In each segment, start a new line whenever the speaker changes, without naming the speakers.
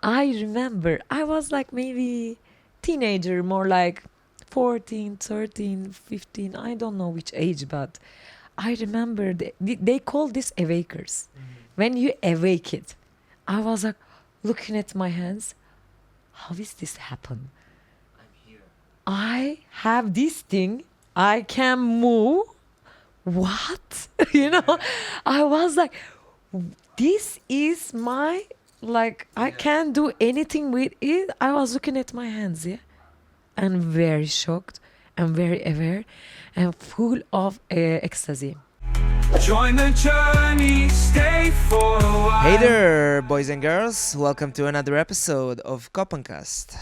I remember I was like maybe teenager, more like 14, 13, 15. I don't know which age, but I remember they call this awakers. When you awake it, I was like looking at my hands. How is this happen? I have this thing. I can move. What? I was like, this is my, like, I can't do anything with it. I was looking at my hands, yeah, and very shocked and very aware and full of ecstasy.
Join the journey, stay for a while.
Hey there, boys and girls. Welcome to another episode of KohPhanCast.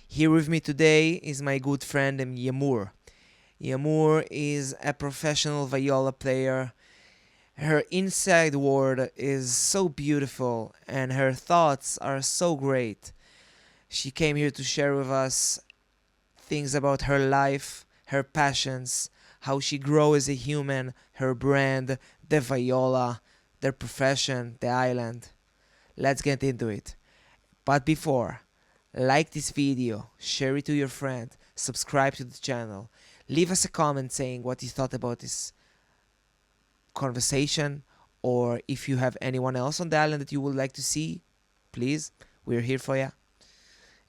Here with me today is my good friend Yagmur. Yagmur is a professional Viola player. Her inside world is so beautiful and her thoughts are so great. She came here to share with us things about her life, her passions, how she grows as a human, her brand, the Viola, their profession, the island. Let's get into it. But before, like this video, share it to your friend, subscribe to the channel, leave us a comment saying what you thought about this conversation, or if you have anyone else on the island that you would like to see, please, we're here for you.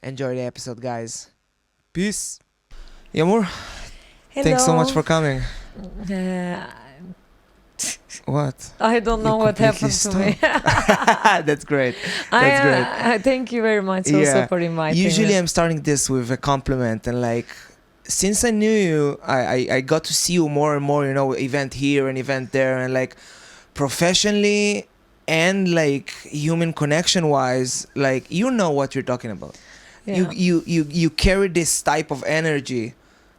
Enjoy the episode, guys. Peace. Yagmur, thanks so much for coming.
Uh,
What?
I don't know
You
what happened
completely
to me.
That's great. That's great.
Thank you very much also for inviting
Usually
me.
I'm starting this with a compliment, and like since I knew you, I got to see you more and more, event here and event there, and like professionally and like human connection wise, like you know what you're talking about.
Yeah.
You carry this type of energy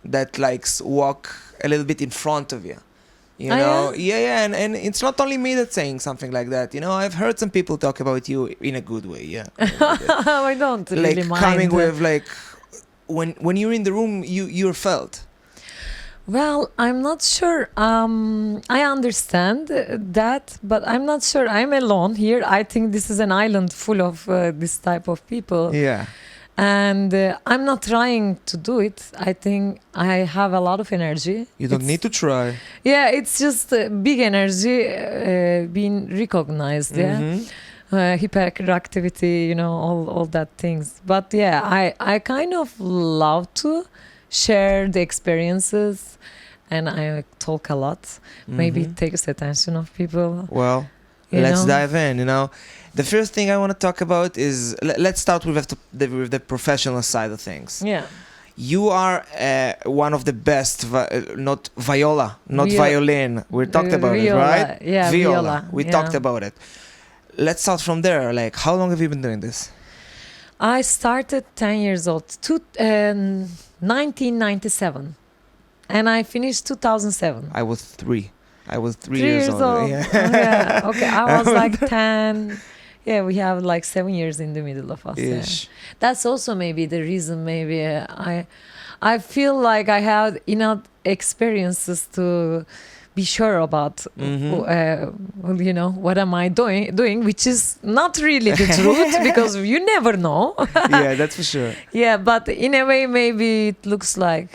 that likes walk a little bit in front of you. You know, yeah, and it's not only me that's saying something like that. I've heard some people talk about you in a good way. Yeah,
I don't really
like
mind.
coming with like when you're in the room, you're felt.
Well, I'm not sure. I understand that, but I'm not sure. I'm alone here. I think this is an island full of this type of people.
Yeah,
And I'm not trying to do it. I think I have a lot of energy.
you don't need to try.
Yeah, it's just big energy being recognized. Yeah.
Mhm.
Hyperactivity, all that things. But yeah, I kind of love to share the experiences, and I talk a lot. Maybe it takes the attention of people.
Well,
You
let's
know?
dive in. The first thing I want to talk about is let's start with the professional side of things.
Yeah.
You are one of the best, not viola, not violin. We talked about it,
Viola,
right?
yeah, viola,
We
yeah.
talked about it. Let's start from there. Like, how long have you been doing this?
I started 10 years old, 1997, and I finished 2007.
I was 3. I was 3
3
years
years
old.
old.
Yeah.
Oh, yeah. Okay, I was like 10. Yeah, we have like 7 years in the middle of us. Yeah.
Ish.
That's also maybe the reason. Maybe I feel like I had enough experiences to be sure about. What am I doing, which is not really the truth because you never know.
Yeah, that's for sure.
Yeah, but in a way, maybe it looks like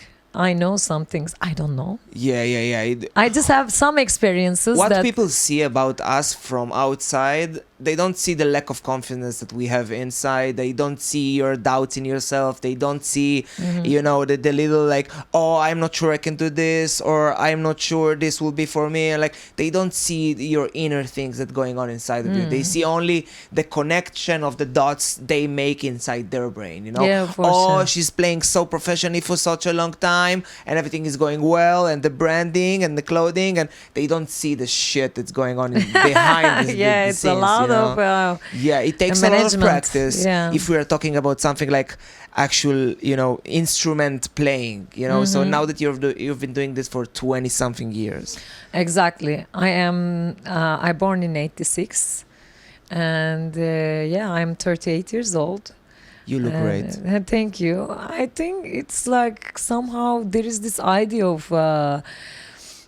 I know some things I don't know.
Yeah.
I just have some experiences
What
that
people see about us from outside, they don't see the lack of confidence that we have inside. They don't see your doubts in yourself. They don't see, the little like, oh, I'm not sure I can do this, or I'm not sure this will be for me. Like, they don't see your inner things that going on inside of you. They see only the connection of the dots they make inside their brain.
Yeah, for
oh,
sure.
she's playing so professionally for such a long time, and everything is going well, and the branding and the clothing, and they don't see the shit that's going on behind the
yeah,
the
it's
scenes,
a lot of
yeah, it takes a lot of
management.
practice.
Yeah.
If we are talking about something like actual, instrument playing, So now that you've been doing this for 20 something years.
Exactly. I born in 86, and I'm 38 years old.
You look great.
Thank you. I think it's like somehow there is this idea of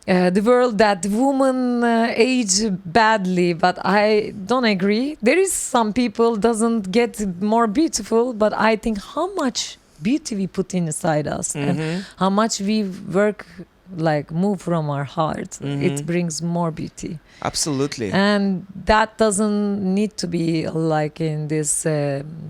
the world that women age badly, but I don't agree. There is some people doesn't get more beautiful, but I think how much beauty we put inside us and how much we work like move from our heart, it brings more beauty.
Absolutely.
And that doesn't need to be like in this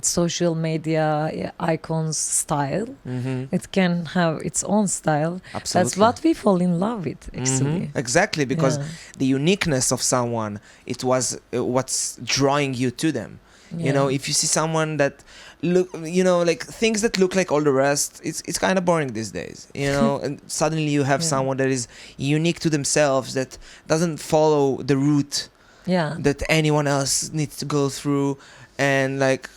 social media icons style. It can have its own style.
Absolutely.
That's what we fall in love with, actually.
Exactly, because
Yeah.
the uniqueness of someone, it was what's drawing you to them. You know, if you see someone that look, you know, like things that look like all the rest, it's kind of boring these days, you know. And suddenly you have someone that is unique to themselves, that doesn't follow the route that anyone else needs to go through, and like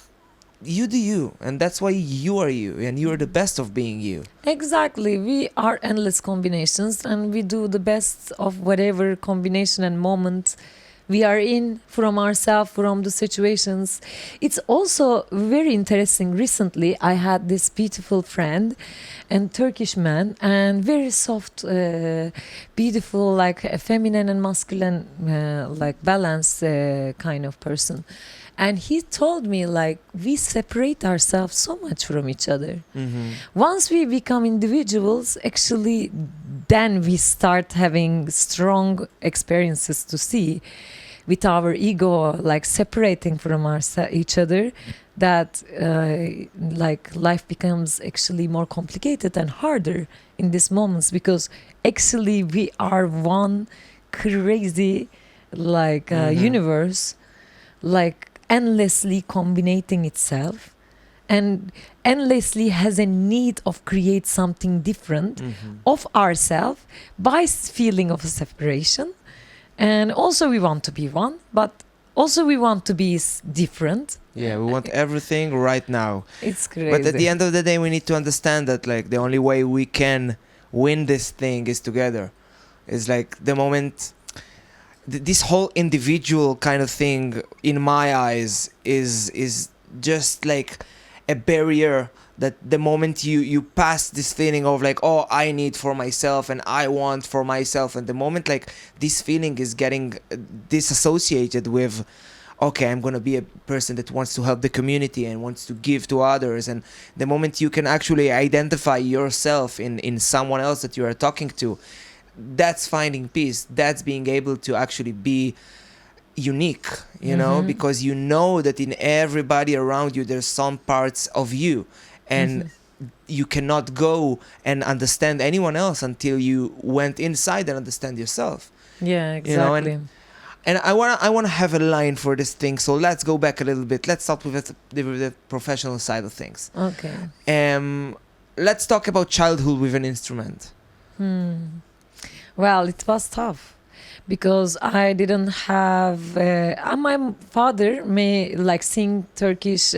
you do you, and that's why you are you, and you are the best of being you.
Exactly. We are endless combinations, and we do the best of whatever combination and moment we are in from ourselves, from the situations. It's also very interesting. Recently, I had this beautiful friend, and Turkish man, and very soft, beautiful, like a feminine and masculine, like balanced kind of person. And he told me like we separate ourselves so much from each other. Once we become individuals, actually, then we start having strong experiences to see with our ego like separating from each other, that like life becomes actually more complicated and harder in these moments, because actually we are one crazy like universe, like endlessly combining itself and endlessly has a need of create something different of ourselves by feeling of a separation. And also we want to be one, but also we want to be different.
Yeah, we want everything right now.
It's crazy.
But at the end of the day, we need to understand that like the only way we can win this thing is together. It's like the moment this whole individual kind of thing, in my eyes, is just like a barrier, that the moment you pass this feeling of like, oh, I need for myself and I want for myself, and the moment like this feeling is getting disassociated with, okay, I'm gonna be a person that wants to help the community and wants to give to others, and the moment you can actually identify yourself in someone else that you are talking to, that's finding peace. That's being able to actually be unique, you know, because you know that in everybody around you there's some parts of you, and you cannot go and understand anyone else until you went inside and understand yourself.
Yeah, exactly.
You know, and I wanna have a line for this thing. So let's go back a little bit. Let's start with the professional side of things.
Okay.
Let's talk about childhood with an instrument.
Well, it was tough because I didn't have. My father may like sing Turkish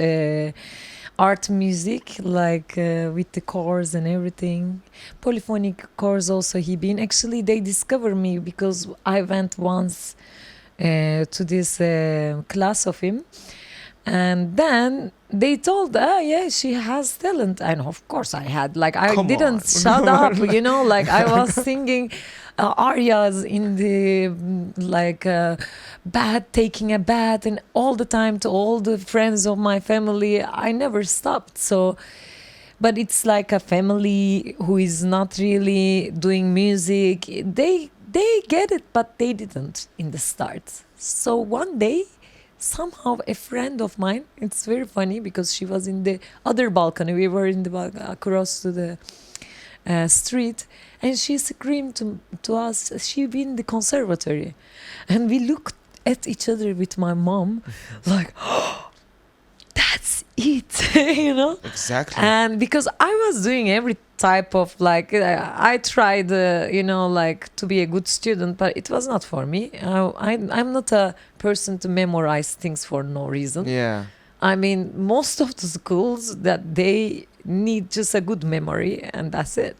art music, like with the chords and everything. Polyphonic chords also he been. Actually, they discovered me because I went once to this class of him. And then they told, yeah, she has talent. And of course I had, like, I
Come
didn't
on.
shut up, you know, like I was singing arias in the, like, bath, taking a bath, and all the time to all the friends of my family. I never stopped. So, but it's like a family who is not really doing music. They get it, but they didn't in the start. So one day, somehow a friend of mine, it's very funny because she was in the other balcony, we were in the balcony across to the street, and she screamed to us, she been in the conservatory, and we looked at each other with my mom like, oh, that's it. You know,
Exactly.
and because I was doing every type of, like, I tried, you know, like to be a good student, but it was not for me. I'm not a person to memorize things for no reason.
Yeah.
I mean, most of the schools that they need just a good memory and that's it.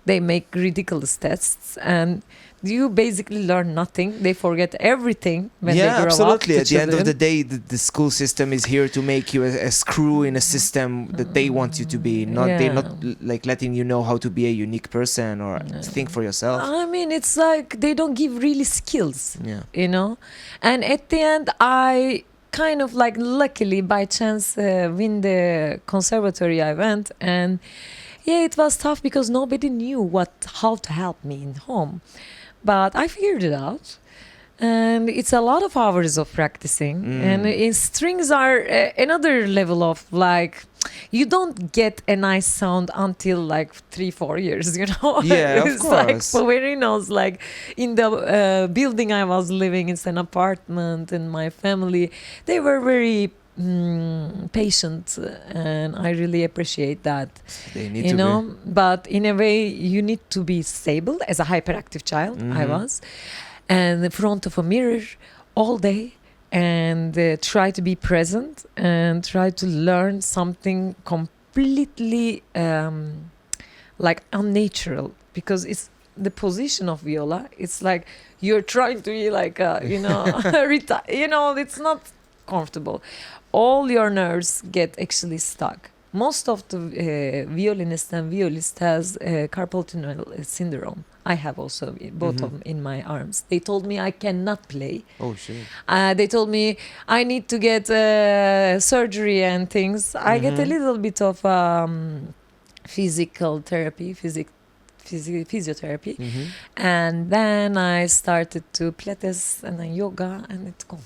They make ridiculous tests and you basically learn nothing. They forget everything when they grow up.
Absolutely.
the
At the end of the
children.
day, the school system is here to make you a screw in a system that they want you to be. Not they're not like letting you know how to be a unique person or think for yourself.
I mean, it's like they don't give really skills,
Yeah.
you know. And at the end, I kind of like luckily by chance win the conservatory I went, and yeah, it was tough because nobody knew how to help me in home, but I figured it out. And it's a lot of hours of practicing, and strings are another level of like you don't get a nice sound until like 3-4 years, you know.
Yeah, of
It's like
course.
Poverinos, like in the building I was living, it's an apartment, and my family, they were very patient, and I really appreciate that.
They need
You
to
know, but in a way you need to be stable as a hyperactive child. I was, and in front of a mirror all day, and try to be present and try to learn something completely like unnatural, because it's the position of viola. It's like you're trying to be like you know, you know, it's not comfortable. All your nerves get actually stuck. Most of the violinist and violist has carpal tunnel syndrome. I have also both of them in my arms. They told me I cannot play.
Oh shit.
They told me I need to get surgery and things. I get a little bit of physical therapy, physiotherapy, and then I started to Pilates and then yoga, and it's gone.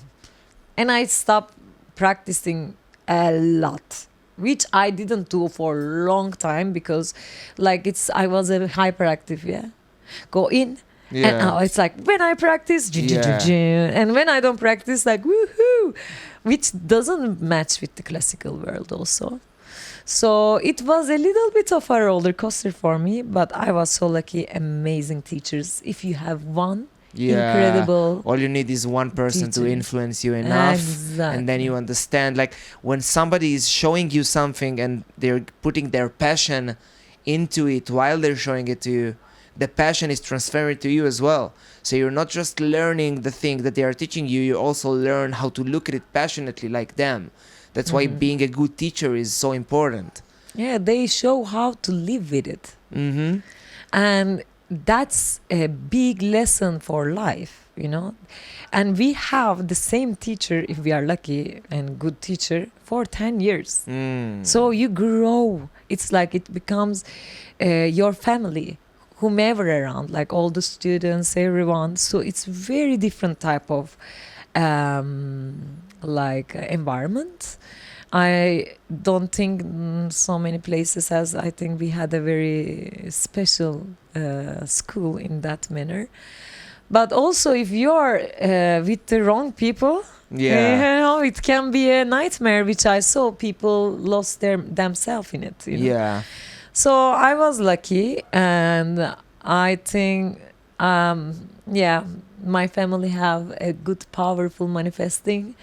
And I stopped practicing a lot, which I didn't do for a long time because, like, I was a hyperactive, go in.
Yeah.
And now it's like when I practice,
Yeah.
and when I don't practice, like woohoo, which doesn't match with the classical world also. So it was a little bit of a roller coaster for me, but I was so lucky. Amazing teachers. If you have one, incredible.
All you need is one person to
teacher.
influence you enough, and then you
Exactly.
understand. Like when somebody is showing you something and they're putting their passion into it while they're showing it to you, the passion is transferred to you as well. So you're not just learning the thing that they are teaching you, you also learn how to look at it passionately like them. That's why being a good teacher is so important.
Yeah, they show how to live with it. And that's a big lesson for life, you know. And we have the same teacher, if we are lucky and good teacher, for 10 years. So you grow. It's like it becomes your family, whomever around, like all the students, everyone. So it's very different type of environment. I don't think so many places has. I think we had a very special school in that manner. But also, if you're with the wrong people, you know, it can be a nightmare. Which I saw people lost themselves in it. You know?
Yeah.
So I was lucky, and I think, my family have a good, powerful manifesting,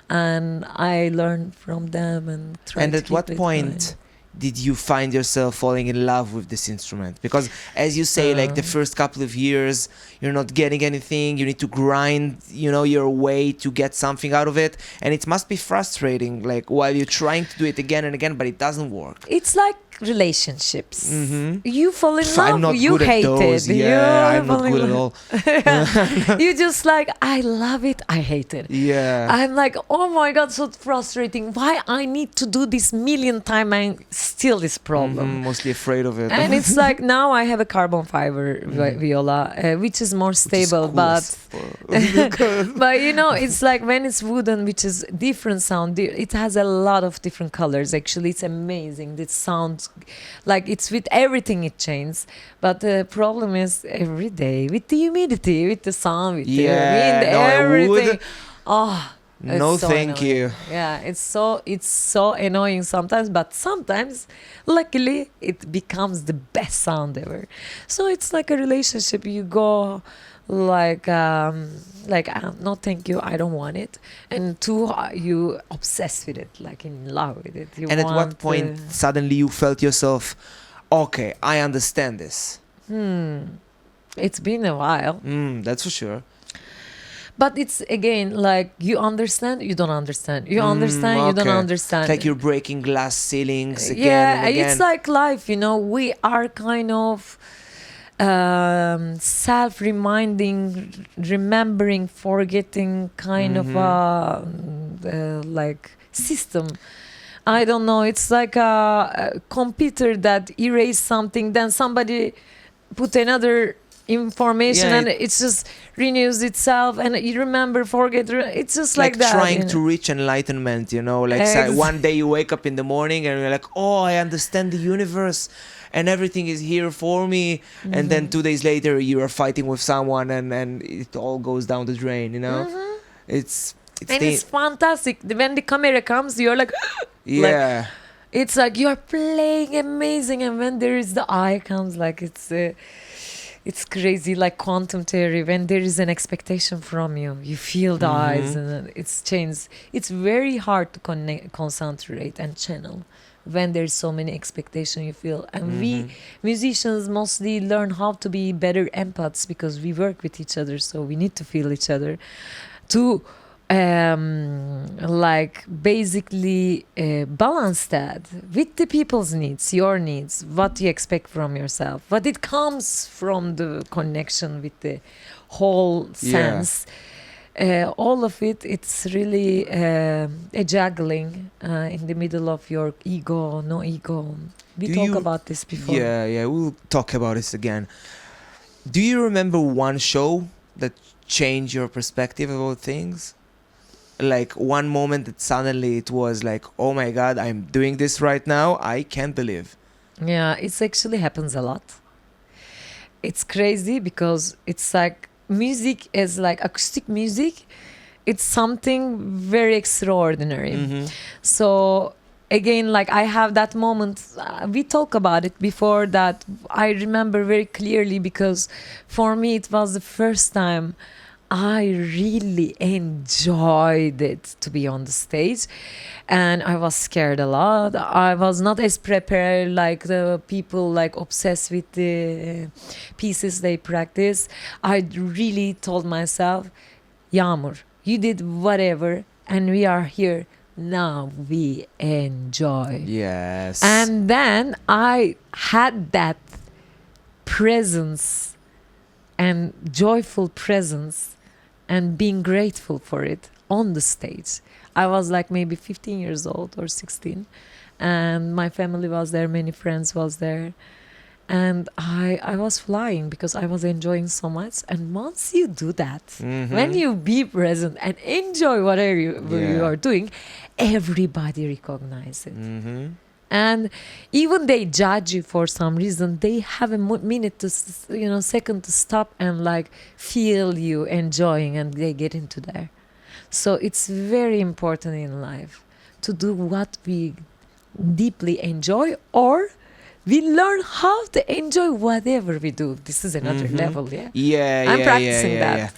and I learned from them and try.
And
to
at
keep
what
it
point
going.
did you find yourself falling in love with this instrument? Because as you say, like the first couple of years, you're not getting anything. You need to grind, you know, your way to get something out of it. And it must be frustrating, like while you're trying to do it again and again, but it doesn't work.
It's like relationships. You fall in love,
I'm not
you
good
hate
at those.
it.
Yeah,
You
I'm not
fall in
good at
love.
all.
You just like, I love it, I hate it.
Yeah.
I'm like, oh my god, so frustrating. Why I need to do this million times and still this problem.
Mostly afraid of it.
And it's like now I have a carbon fiber viola, which is more stable, but but you know, it's like when it's wooden, which is different sound. It has a lot of different colors. Actually, it's amazing. It sounds like it's with everything it changes. But the problem is every day with the humidity, with the sun, with the wind, everything.
wood.
Oh.
No,
so
thank
annoying.
you.
Yeah, it's so annoying sometimes, but sometimes, luckily, it becomes the best sound ever. So it's like a relationship. You go like no, thank you, I don't want it, and two, you obsess with it, like in love with it. You
And at what
want,
point suddenly you felt yourself, okay, I understand this?
It's been a while.
That's for sure.
But it's again like you understand, you don't understand. You understand, you don't
Okay.
understand.
It's like you're breaking glass ceilings again
Yeah,
and again.
it's like life, you know. We are kind of self-reminding, remembering, forgetting kind of like system. I don't know. It's like a computer that erased something, then somebody put another information,
Yeah,
and it's just renews itself, and you remember, forget. It's just like that.
trying
you
to
know.
reach enlightenment, you know, like one day you wake up in the morning and you're like, oh, I understand the universe and everything is here for me. And then 2 days later you are fighting with someone and it all goes down the drain, you know. It's
And it's fantastic when the camera comes. You're like, like,
yeah.
it's like you're playing amazing, and when there is the eye comes, like it's crazy, like quantum theory. When there is an expectation from you, you feel the eyes, and then it's changed. It's very hard to concentrate and channel when there's so many expectation you feel. And we musicians mostly learn how to be better empaths because we work with each other, so we need to feel each other to like basically balance that with the people's needs, your needs, what you expect from yourself, but it comes from the connection with the whole sense. All of it, it's really a juggling in the middle of your ego, no ego. We talked about this before.
Yeah, we'll talk about this again. Do you remember one show that changed your perspective about things? Like one moment that suddenly it was like, oh my god, I'm doing this right now, I can't believe.
Yeah, it actually happens a lot. It's crazy because it's like music is like acoustic music. It's something very extraordinary. So again, like I have that moment, we talk about it before, that I remember very clearly because for me it was the first time I really enjoyed it to be on the stage, and I was scared a lot. I was not as prepared like the people like obsessed with the pieces they practice. I really told myself, Yagmur, you did whatever, and we are here now. We enjoy.
Yes.
And then I had that presence and joyful presence and being grateful for it on the stage. I was like maybe 15 years old or 16, and my family was there, many friends was there, and I was flying because I was enjoying so much. And once you do that, when you be present and enjoy whatever you are doing, everybody recognizes it. And even they judge you for some reason, they have a minute to, second to stop and like feel you enjoying, and they get into there. So it's very important in life to do what we deeply enjoy, or we learn how to enjoy whatever we do. This is another level, yeah? I'm practicing that.
Yeah.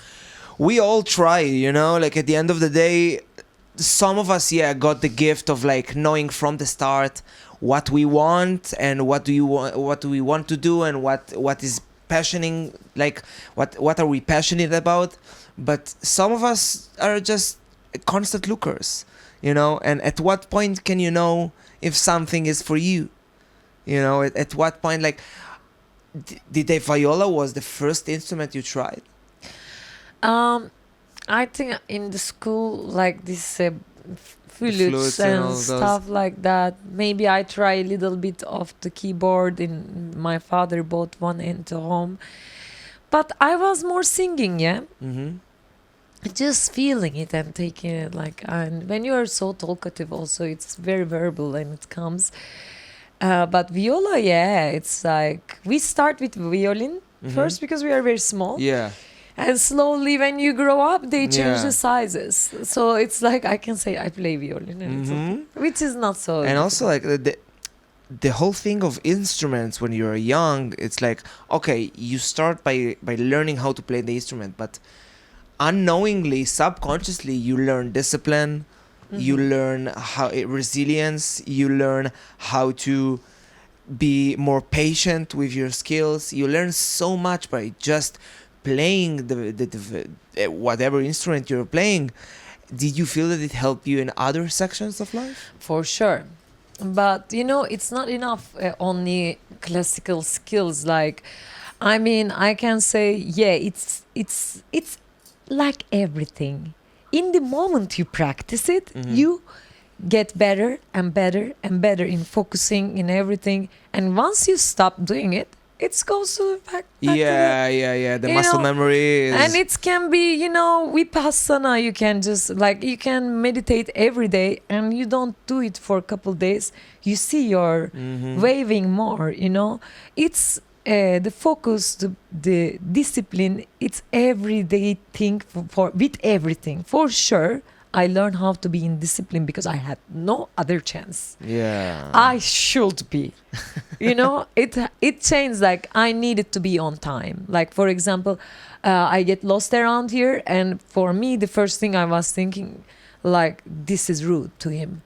We all try, like at the end of the day, some of us, got the gift of like knowing from the start what we want and what do we want to do, and what is passioning, like what are we passionate about. But some of us are just constant lookers, and at what point can you know if something is for you? At what point, like, did the viola was the first instrument you tried?
I think in the school, like this flutes
and
and
all those.
stuff like that. Maybe I try a little bit of the keyboard. My father bought one into home, but I was more singing, just feeling it and taking it like. And when you are so talkative, also it's very verbal and it comes. But viola, it's like we start with violin first because we are very small.
Yeah.
And slowly, when you grow up, they change the sizes. So it's like I can say I play violin, and it's okay, which is not so.
And also, like the whole thing of instruments when you're young, it's like, okay, you start by learning how to play the instrument, but unknowingly, subconsciously, you learn discipline, you learn resilience, you learn how to be more patient with your skills. You learn so much by just playing whatever instrument you're playing. Did you feel that it helped you in other sections of life?
For sure. But it's not enough only classical skills. Like, I mean, I can say, yeah, it's like everything. In the moment you practice it, you get better and better and better in focusing in everything. And once you stop doing it, it goes back to
The muscle memory is...
and it can be, vipassana. You can just you can meditate every day, and you don't do it for a couple days. You see you're waving more. It's the focus, the discipline. It's everyday thing for with everything. For sure, I learned how to be in discipline because I had no other chance.
Yeah.
I should be. It changed. Like, I needed to be on time. Like, for example, I get lost around here, and for me, the first thing I was thinking, like, this is rude to him.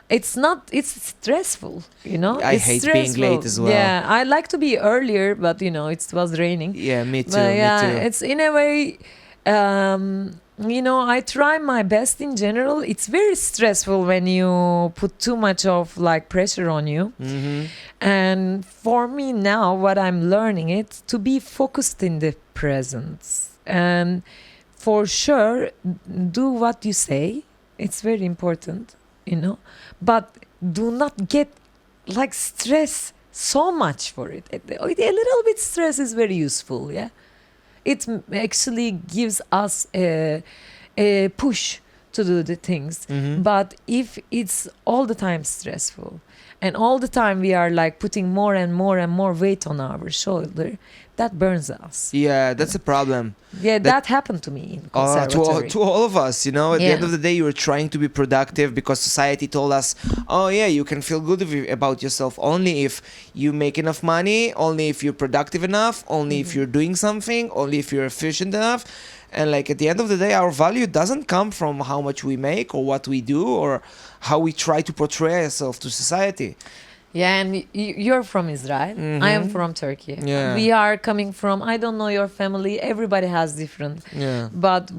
It's not. It's stressful.
I
it's
hate
stressful.
being late as well.
Yeah, I like to be earlier, but it was raining.
Yeah, me too.
But yeah,
me too.
it's in a way. I try my best in general. It's very stressful when you put too much of pressure on you. And for me now, what I'm learning is to be focused in the present. And for sure, do what you say. It's very important, But do not get stress so much for it. A little bit stress is very useful, yeah. It actually gives us a push to do the things. But if it's all the time stressful and all the time we are putting more and more and more weight on our shoulder, that burns us.
Yeah, that's a problem.
Yeah, that happened to me in conservatory.
To all of us, At the end of the day, you were trying to be productive because society told us, oh yeah, you can feel good about yourself only if you make enough money, only if you're productive enough, only if you're doing something, only if you're efficient enough. And at the end of the day, our value doesn't come from how much we make or what we do or how we try to portray ourselves to society.
Yeah, and you're from Israel. I am from Turkey.
Yeah.
We are coming from, I don't know your family. Everybody has different.
Yeah.
But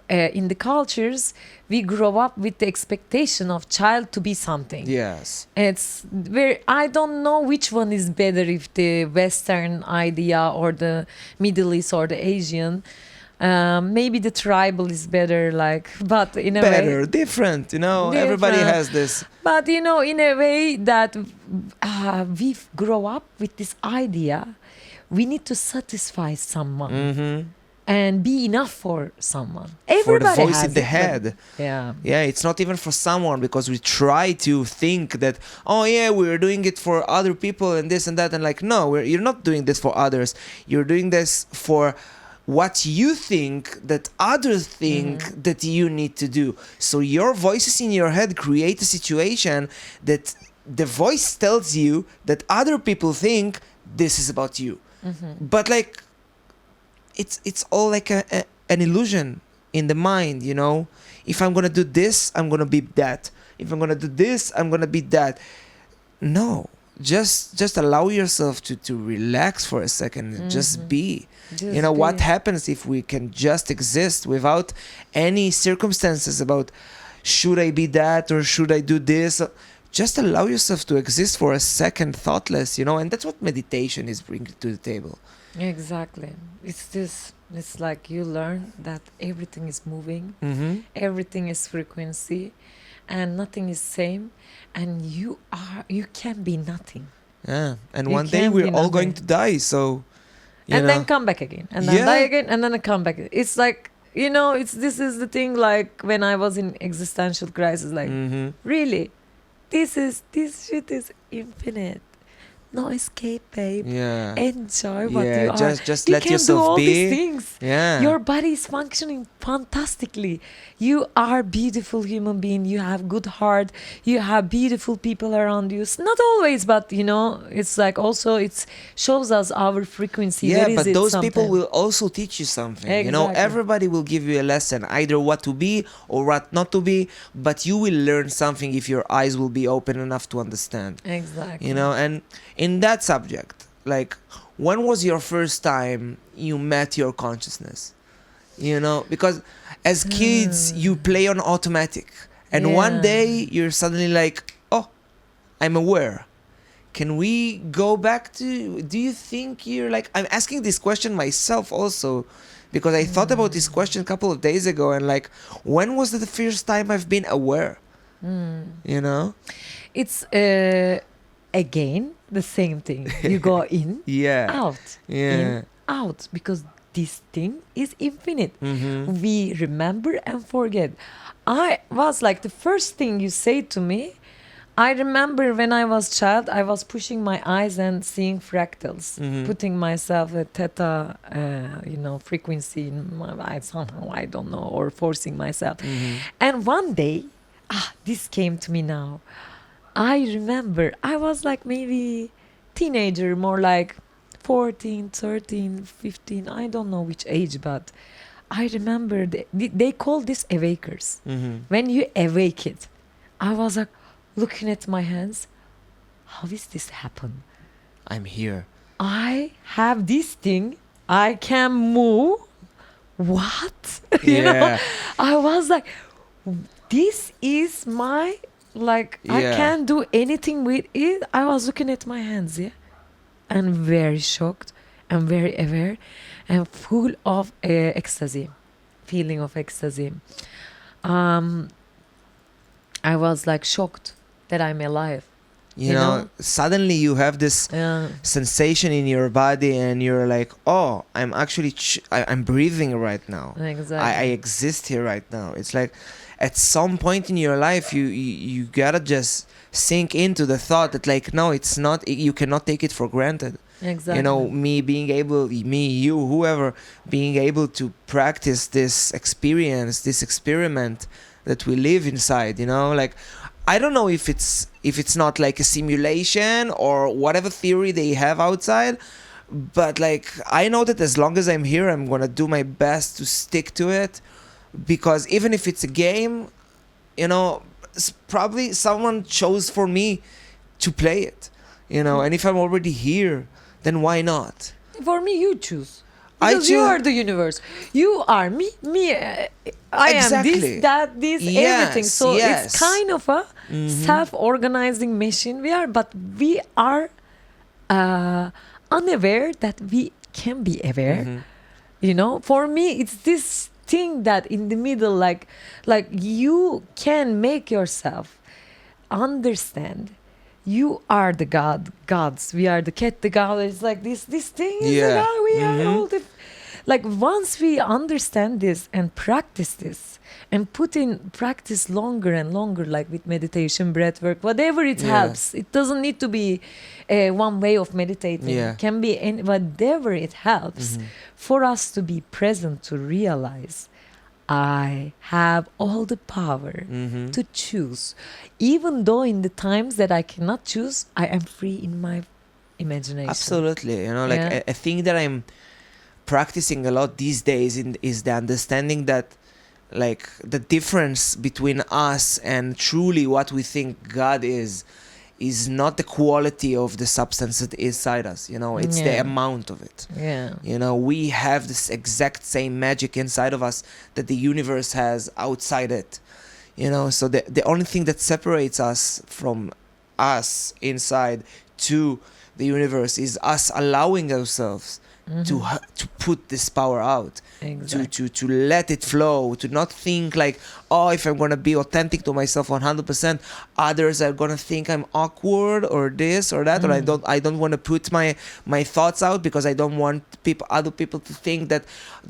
in the cultures, we grow up with the expectation of child to be something.
Yes.
It's I don't know which one is better, if the Western idea or the Middle East or the Asian. Maybe the tribal is better, but in a way...
Better, different, everybody has this.
But, in a way that we grow up with this idea, we need to satisfy someone and be enough for someone. Everybody
for the voice
has
in the
it,
head.
Yeah.
Yeah, it's not even for someone because we try to think that, oh yeah, we're doing it for other people and this and that. And no, you're not doing this for others. You're doing this for what you think that others think that you need to do. So your voices in your head create a situation that the voice tells you that other people think this is about you. But it's all an illusion in the mind, If I'm gonna do this, I'm gonna be that. If I'm gonna do this, I'm gonna be that. No. Just allow yourself to relax for a second and just be. What happens if we can just exist without any circumstances about should I be that or should I do this? Just allow yourself to exist for a second, thoughtless, and that's what meditation is bringing to the table.
Exactly. It's you learn that everything is moving, everything is frequency, and nothing is same, and you can be nothing.
Yeah, and
You
one day
can
we're
be
all going
nothing.
to die, so
then come back again, and then
Yeah.
die again, and then come back. It's this is the thing. When I was in existential crisis, really, this shit is infinite. No escape, babe.
Yeah.
Enjoy what you are.
Just
You
let
can
yourself
do all
be.
these things.
Yeah.
Your body is functioning fantastically. You are beautiful human being. You have good heart. You have beautiful people around you. It's not always, but it's like also it shows us our frequency.
Yeah,
Where is
but
it
those people
sometimes?
will also teach you something.
Exactly.
Everybody will give you a lesson, either what to be or what not to be, but you will learn something if your eyes will be open enough to understand.
Exactly.
And in that subject, like, when was your first time you met your consciousness? Because as kids you play on automatic, and one
Yeah.
day you're suddenly like, oh, I'm aware. Can we go back to, do you think you're like, I'm asking this question myself also, because I thought about this question a couple of days ago, and like, when was the first time I've been aware?
It's again the same thing. You go in,
Yeah.
out,
Yeah.
in, out, because this thing is infinite.
Mm-hmm.
We remember and forget. I was like, the first thing you say to me, I remember when I was child, I was pushing my eyes and seeing fractals, putting myself a theta, frequency in my eyes somehow, I don't know, or forcing myself. And one day, this came to me now. I remember I was like maybe teenager, more like 14, 13, 15, I don't know which age, but I remember they call this awakers. When you awake it, I was like looking at my hands. How is this happen?
I'm here.
I have this thing. I can move. What?
Yeah.
I was like, this is my, like, I
Yeah.
can't do anything with it. I was looking at my hands, and very shocked and very aware and full of ecstasy, feeling of ecstasy. I was like shocked that I'm alive. You know?
Suddenly you have this
Yeah.
sensation in your body, and you're like, oh, I'm actually I'm breathing right now.
Exactly.
I exist here right now. It's like, at some point in your life, you gotta just sink into the thought that, like, no, it's not, you cannot take it for granted.
Exactly.
Me being able, me, you, whoever, being able to practice this experience, this experiment that we live inside, like, I don't know if it's not like a simulation or whatever theory they have outside, but like, I know that as long as I'm here, I'm gonna do my best to stick to it, because even if it's a game, probably someone chose for me to play it, and if I'm already here, then why not?
For me, you choose.
I
Because you
choose-
are the universe. You are me. I am
Exactly.
this, that, this,
Yes,
everything. So
yes.
it's kind of a self-organizing machine we are, but we are unaware that we can be aware. For me, it's this thing that in the middle, like you can make yourself understand. You are the gods. We are the cat, the god. It's like this thing is the
Yeah.
god. We are all the, like, once we understand this and practice this and put in practice longer and longer, like with meditation, breath work, whatever it
Yeah.
helps. It doesn't need to be one way of meditating.
Yeah.
It can be whatever it helps for us to be present, to realize I have all the power to choose. Even though in the times that I cannot choose, I am free in my imagination.
Absolutely. Like,
Yeah.
a thing that I'm practicing a lot these days is the understanding that, like, the difference between us and truly what we think God is not the quality of the substance that is inside us. It's the
Yeah.
amount of it.
Yeah.
We have this exact same magic inside of us that the universe has outside it. So the only thing that separates us from us inside to the universe is us allowing ourselves to put this power out,
Exactly.
to let it flow, to not think like, oh, if I'm gonna be authentic to myself 100%, others are gonna think I'm awkward or this or that, or I don't want to put my thoughts out because I don't want other people to think that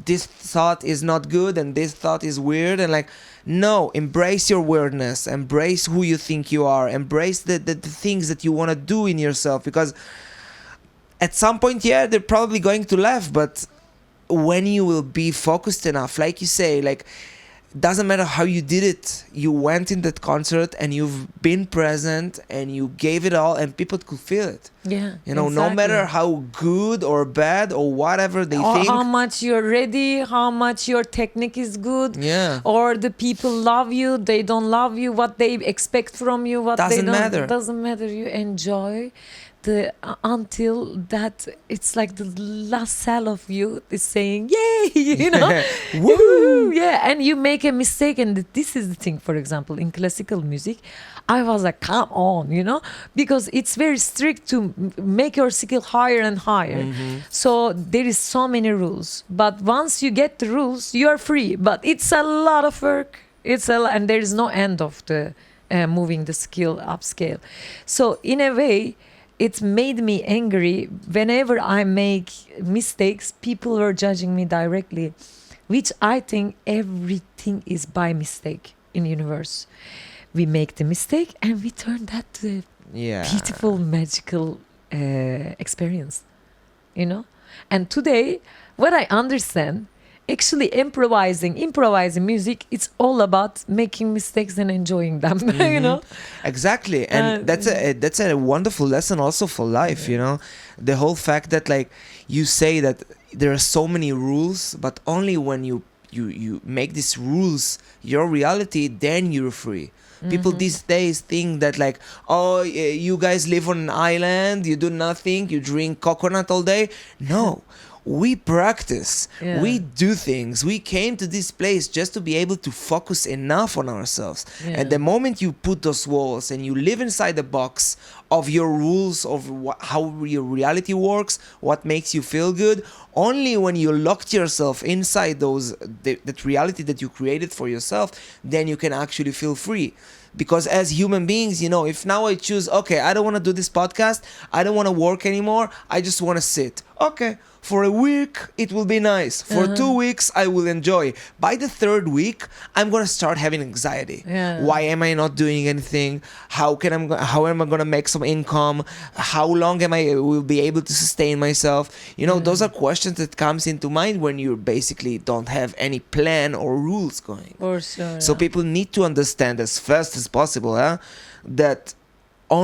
this thought is not good and this thought is weird. And like, no, embrace your weirdness, embrace who you think you are, embrace the things that you want to do in yourself, because at some point, yeah, they're probably going to laugh, but when you will be focused enough, like you say, like, doesn't matter how you did it, you went in that concert and you've been present and you gave it all and people could feel it.
Yeah,
You know, no
exactly.
matter how good or bad or whatever they
Or
think.
how much you're ready, how much your technique is good,
Yeah.
or the people love you, they don't love you, what they expect from you, what they
Doesn't
don't.
matter.
Doesn't matter. You enjoy the until that it's like the last cell of you is saying yay, you know.
Woo!
Yeah, and you make a mistake, and this is the thing. For example, in classical music, I was like, come on, you know, because it's very strict to make your skill higher and higher. So there is so many rules, but once you get the rules, you are free. But it's a lot of work. And there is no end of the moving the skill upscale. So in a way, it made me angry whenever I make mistakes. People were judging me directly, which I think everything is by mistake in universe. We make the mistake and we turn that to a
Yeah.
beautiful, magical experience, you know. And today, what I understand, actually improvising music, it's all about making mistakes and enjoying them. You know.
Exactly, and that's a wonderful lesson also for life. You know, the whole fact that, like, you say that there are so many rules, but only when you make these rules your reality, then you're free. People these days think that, like, oh, you guys live on an island, you do nothing, you drink coconut all day. No. We practice, we do things. We came to this place just to be able to focus enough on ourselves. And the moment you put those walls and you live inside the box of your rules of how your reality works, what makes you feel good, only when you locked yourself inside that reality that you created for yourself, then you can actually feel free. Because as human beings, you know, if now I choose, okay, I don't want to do this podcast, I don't want to work anymore, I just want to sit. Okay, for a week, it will be nice. For 2 weeks, I will enjoy. By the third week, I'm going to start having anxiety.
Yeah.
Why am I not doing anything? How am I going to make some income? How long will be able to sustain myself? You know, those are questions that comes into mind when you basically don't have any plan or rules going.
For sure.
So people need to understand as fast as possible that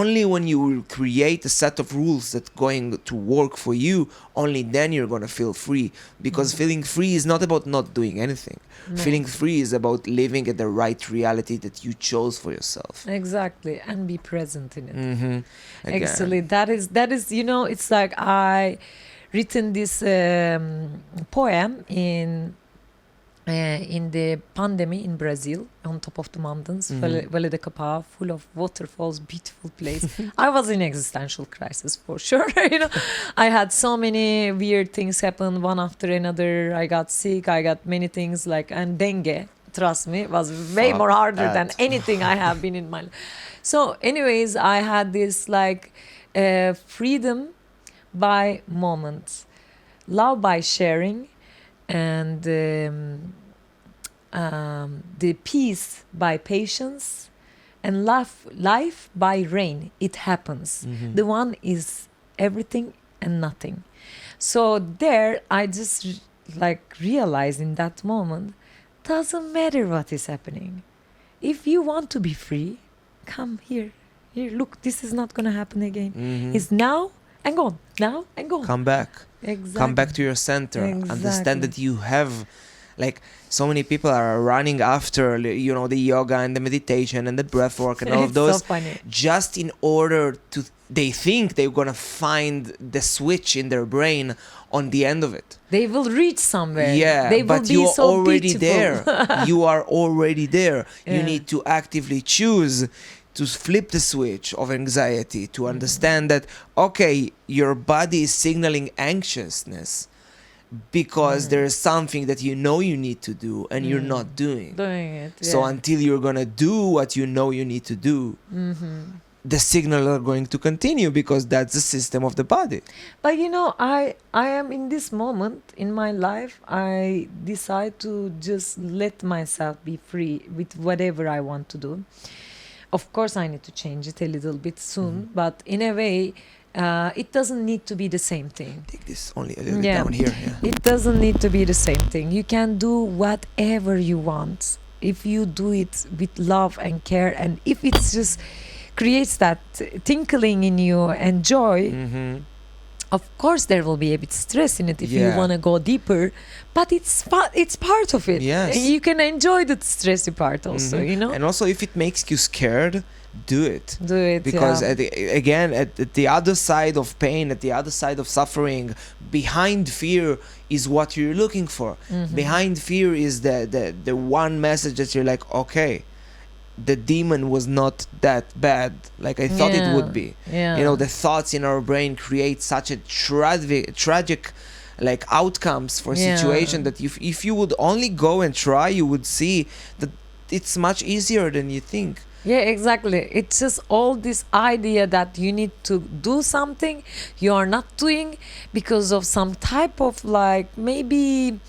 only when you will create a set of rules that's going to work for you, only then you're going to feel free. Because feeling free is not about not doing anything. Feeling free is about living at the right reality that you chose for yourself.
Exactly, and be present in it.
Again.
Actually, that is, you know, it's like I written this poem in the pandemic in Brazil, on top of the mountains, Vale de Capão, full of waterfalls, beautiful place. I was in existential crisis for sure. You know, I had so many weird things happen one after another. I got sick. I got many things and dengue. Trust me, was way more harder than anything I have been in my life. So, anyways, I had this freedom by moments, love by sharing, and the peace by patience, and life by rain. It happens. The one is everything and nothing. So there I just realized in that moment, doesn't matter what is happening. If you want to be free, come here, look, this is not gonna happen again. It's now and gone, now and gone.
Come back.
Exactly.
Come back to your center.
Exactly.
Understand that you have, so many people are running after, you know, the yoga and the meditation and the breath work and all of those,
so funny.
just in order to, they think they're gonna find the switch in their brain on the end of it.
They will reach somewhere.
Yeah,
they will
but
be
you're
so
already
beautiful.
there. You are already there. You
Yeah.
need to actively choose to flip the switch of anxiety, to understand that, okay, your body is signaling anxiousness because there is something that you know you need to do and you're not doing.
Doing it.
So
yeah.
until you're gonna do what you know you need to do, the signals are going to continue because that's the system of the body.
But you know, I am in this moment in my life, I decide to just let myself be free with whatever I want to do. Of course, I need to change it a little bit soon, but in a way, it doesn't need to be the same thing.
Take this only a little bit
Yeah.
down here. Yeah.
It doesn't need to be the same thing. You can do whatever you want if you do it with love and care, and if it's just creates that tinkling in you and joy.
Mm-hmm.
Of course, there will be a bit stress in it if you
Yeah.
want to go deeper, but it's part of it.
Yes.
You can enjoy the stressy part also.
Mhm.
You know,
And also, if it makes you scared, do it.
do it
Because
yeah.
at the other side of pain, at the other side of suffering, behind fear is what you're looking for.
Mhm.
Behind fear is the one message that you're like, okay, the demon was not that bad like I thought it would be.
Yeah.
You know, the thoughts in our brain create such a tragic like outcomes for
Yeah.
situation that if you would only go and try, you would see that it's much easier than you think.
Yeah, exactly. It's just all this idea that you need to do something you are not doing because of some type of like maybe,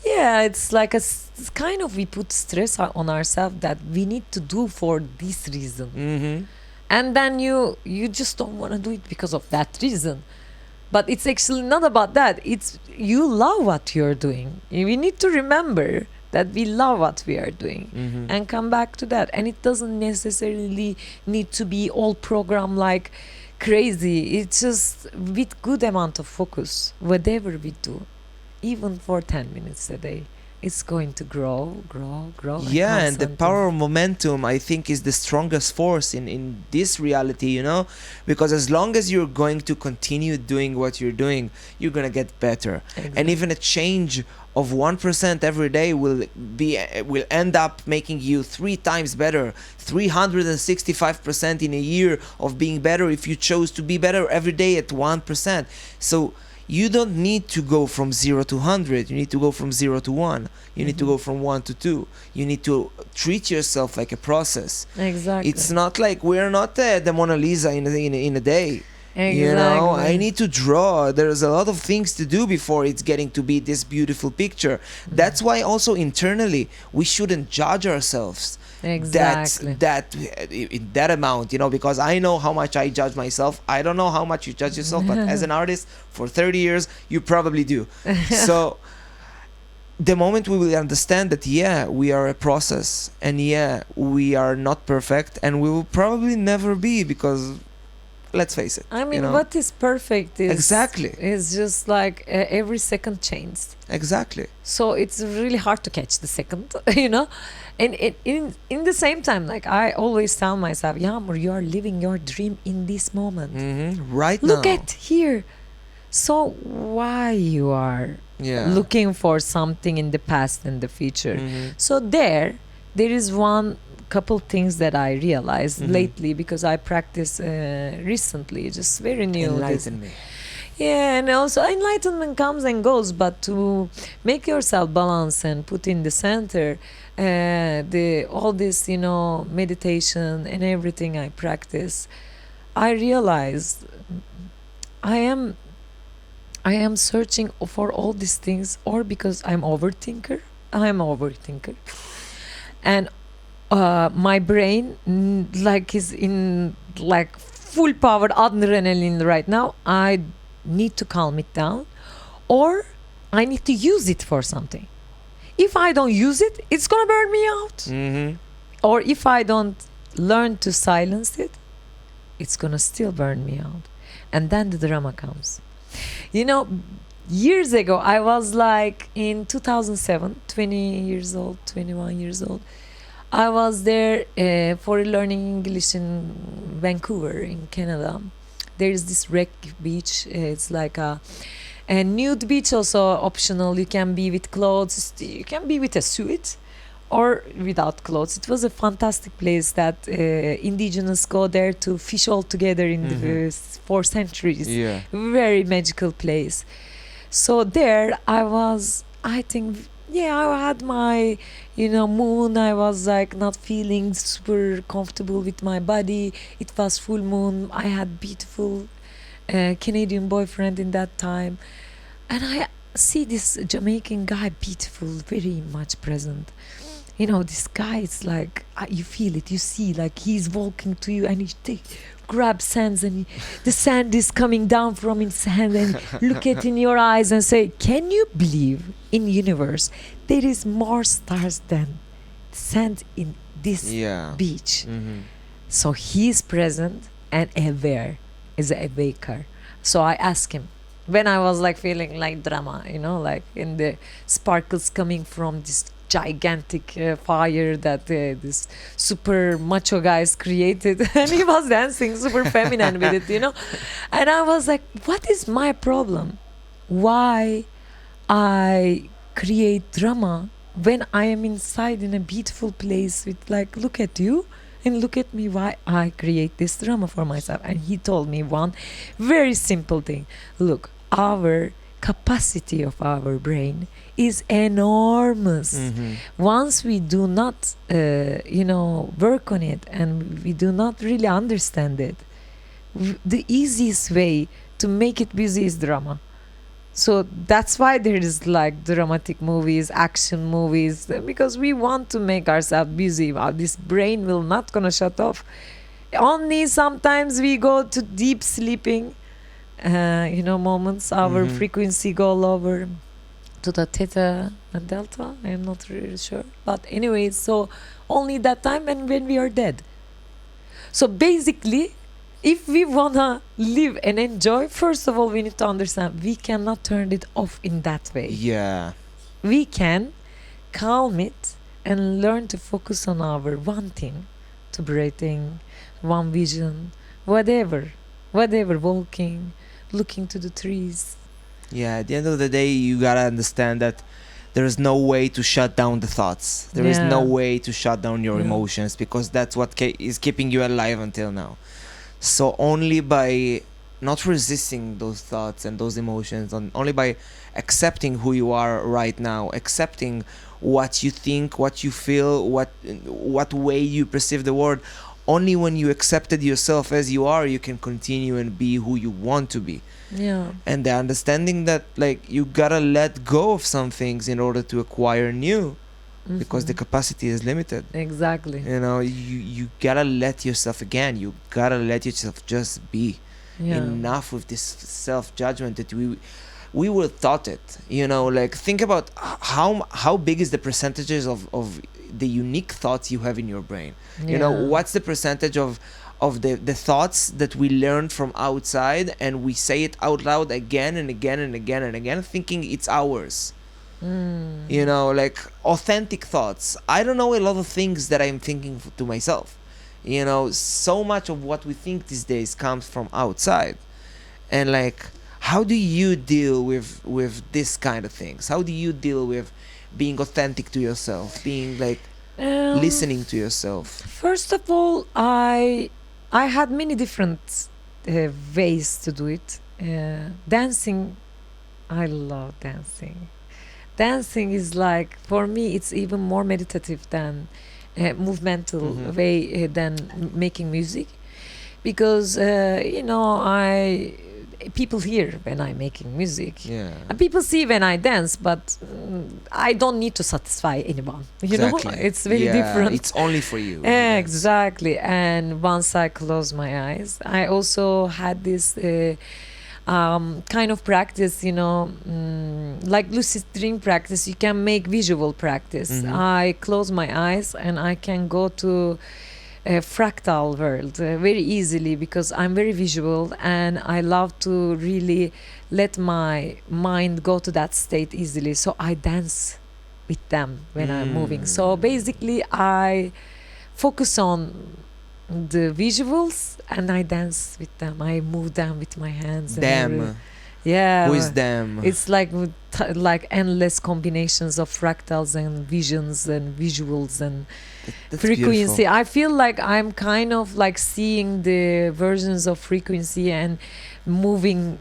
yeah, it's like it's kind of we put stress on ourselves that we need to do for this reason,
Mm-hmm.
and then you just don't want to do it because of that reason. But it's actually not about that. It's you love what you're doing. We need to remember that we love what we are doing
Mm-hmm.
and come back to that. And it doesn't necessarily need to be all program like crazy. It's just with good amount of focus, whatever we do, even for 10 minutes a day, it's going to grow.
Yeah, and the
constantly.
power of momentum, I think, is the strongest force in this reality, you know, because as long as you're going to continue doing what you're doing, you're gonna get better. And
Exactly.
even a change of 1% every day will end up making you 3 times better, 365% in a year of being better if you chose to be better every day at 1%. So you don't need to go from 0 to 100. You need to go from 0 to 1. You need to go from 1 to 2. You need to treat yourself like a process.
Exactly.
It's not like we're not the Mona Lisa in a day.
Exactly.
You know, I need to draw. There's a lot of things to do before it's getting to be this beautiful picture. That's why also internally we shouldn't judge ourselves.
Exactly.
In that amount, you know, because I know how much I judge myself. I don't know how much you judge yourself, but as an artist for 30 years, you probably do. So the moment we will understand that, yeah, we are a process, and yeah, we are not perfect, and we will probably never be, because let's face it.
I mean,
you know?
what is perfect is
Exactly.
is just like every second changed.
Exactly.
So it's really hard to catch the second, you know. And in the same time, like I always tell myself, Yagmur, you are living your dream in this moment.
Right
Look
now.
at here. So why you are
Yeah.
looking for something in the past and the future? So there is one couple things that I realized lately, because I practice recently, just very new.
Enlighten me.
Yeah, and also enlightenment comes and goes, but to make yourself balance and put in the center, all this, you know, meditation and everything I practice, I realized I am searching for all these things, or because I'm overthinker, and my brain like is in like full powered adrenaline right now. I need to calm it down, or I need to use it for something. If I don't use it, it's gonna burn me out. Or if I don't learn to silence it, it's gonna still burn me out. And then the drama comes. You know, years ago, I was like in 2007, 20 years old, 21 years old. I was there for learning English in Vancouver, in Canada. There is this wreck beach. It's like a nude beach, also optional. You can be with clothes. You can be with a suit or without clothes. It was a fantastic place that indigenous go there to fish all together in the 4 centuries.
Yeah.
Very magical place. So there I was, I think, yeah, I had my, you know, moon. I was like not feeling super comfortable with my body. It was full moon. I had beautiful Canadian boyfriend in that time. And I see this Jamaican guy, beautiful, very much present. you know, this guy is like, you feel it, you see, like he's walking to you and grabs sands and the sand is coming down from his hand and look at in your eyes and say, can you believe in universe there is more stars than sand in this
Yeah.
beach?
Mm-hmm.
So he's present and aware, is a waker. So I asked him when I was like feeling like drama, you know, like in the sparkles coming from this gigantic fire that this super macho guys created, and he was dancing super feminine with it, you know. And I was like, what is my problem? Why I create drama when I am inside in a beautiful place with, like, look at you and look at me, why I create this drama for myself? And he told me one very simple thing. Look, our capacity of our brain is enormous.
Mm-hmm.
Once we do not, work on it and we do not really understand it, the easiest way to make it busy is drama. So that's why there is like dramatic movies, action movies, because we want to make ourselves busy. This brain will not gonna shut off. Only sometimes we go to deep sleeping, moments. Our frequency go lower to the theta and delta. I am not really sure, but anyway, so only that time and when we are dead. So basically, if we wanna live and enjoy, first of all, we need to understand we cannot turn it off in that way.
Yeah.
We can calm it and learn to focus on our one thing, to breathing, one vision, whatever, walking, looking to the trees.
Yeah, at the end of the day, you gotta understand that there is no way to shut down the thoughts. There is no way to shut down your emotions, because that's what is keeping you alive until now. So only by not resisting those thoughts and those emotions, and only by accepting who you are right now, accepting what you think, what you feel, what way you perceive the world, only when you accepted yourself as you are, you can continue and be who you want to be.
Yeah.
And the understanding that, like, you gotta let go of some things in order to acquire new, because the capacity is limited.
Exactly.
You know, you gotta let yourself, again, you gotta let yourself just be. Enough with this self-judgment that we were taught it. You know, like, think about how big is the percentages of the unique thoughts you have in your brain. You know, what's the percentage of the thoughts that we learned from outside and we say it out loud again and again and again and again, thinking it's ours. You know, like, authentic thoughts. I don't know a lot of things that I'm thinking to myself. You know, so much of what we think these days comes from outside. And, like, how do you deal with this kind of things? How do you deal with being authentic to yourself, being, like, listening to yourself? First
of all, I had many different ways to do it. Dancing, I love dancing. Dancing is, like, for me, it's even more meditative than movemental way than making music, because people hear when I'm making music, and people see when I dance, but I don't need to satisfy anyone. You know, it's very different.
It's only for you.
Exactly. And once I close my eyes, I also had this kind of practice, like lucid dream practice. You can make visual practice. I close my eyes and I can go to a fractal world very easily, because I'm very visual and I love to really let my mind go to that state easily. So I dance with them when I'm moving. So basically I focus on the visuals and I dance with them. I move them with my hands.
Them.
Yeah.
Who is them?
It's like like endless combinations of fractals and visions and visuals and frequency. Beautiful. I feel like I'm kind of like seeing the versions of frequency and moving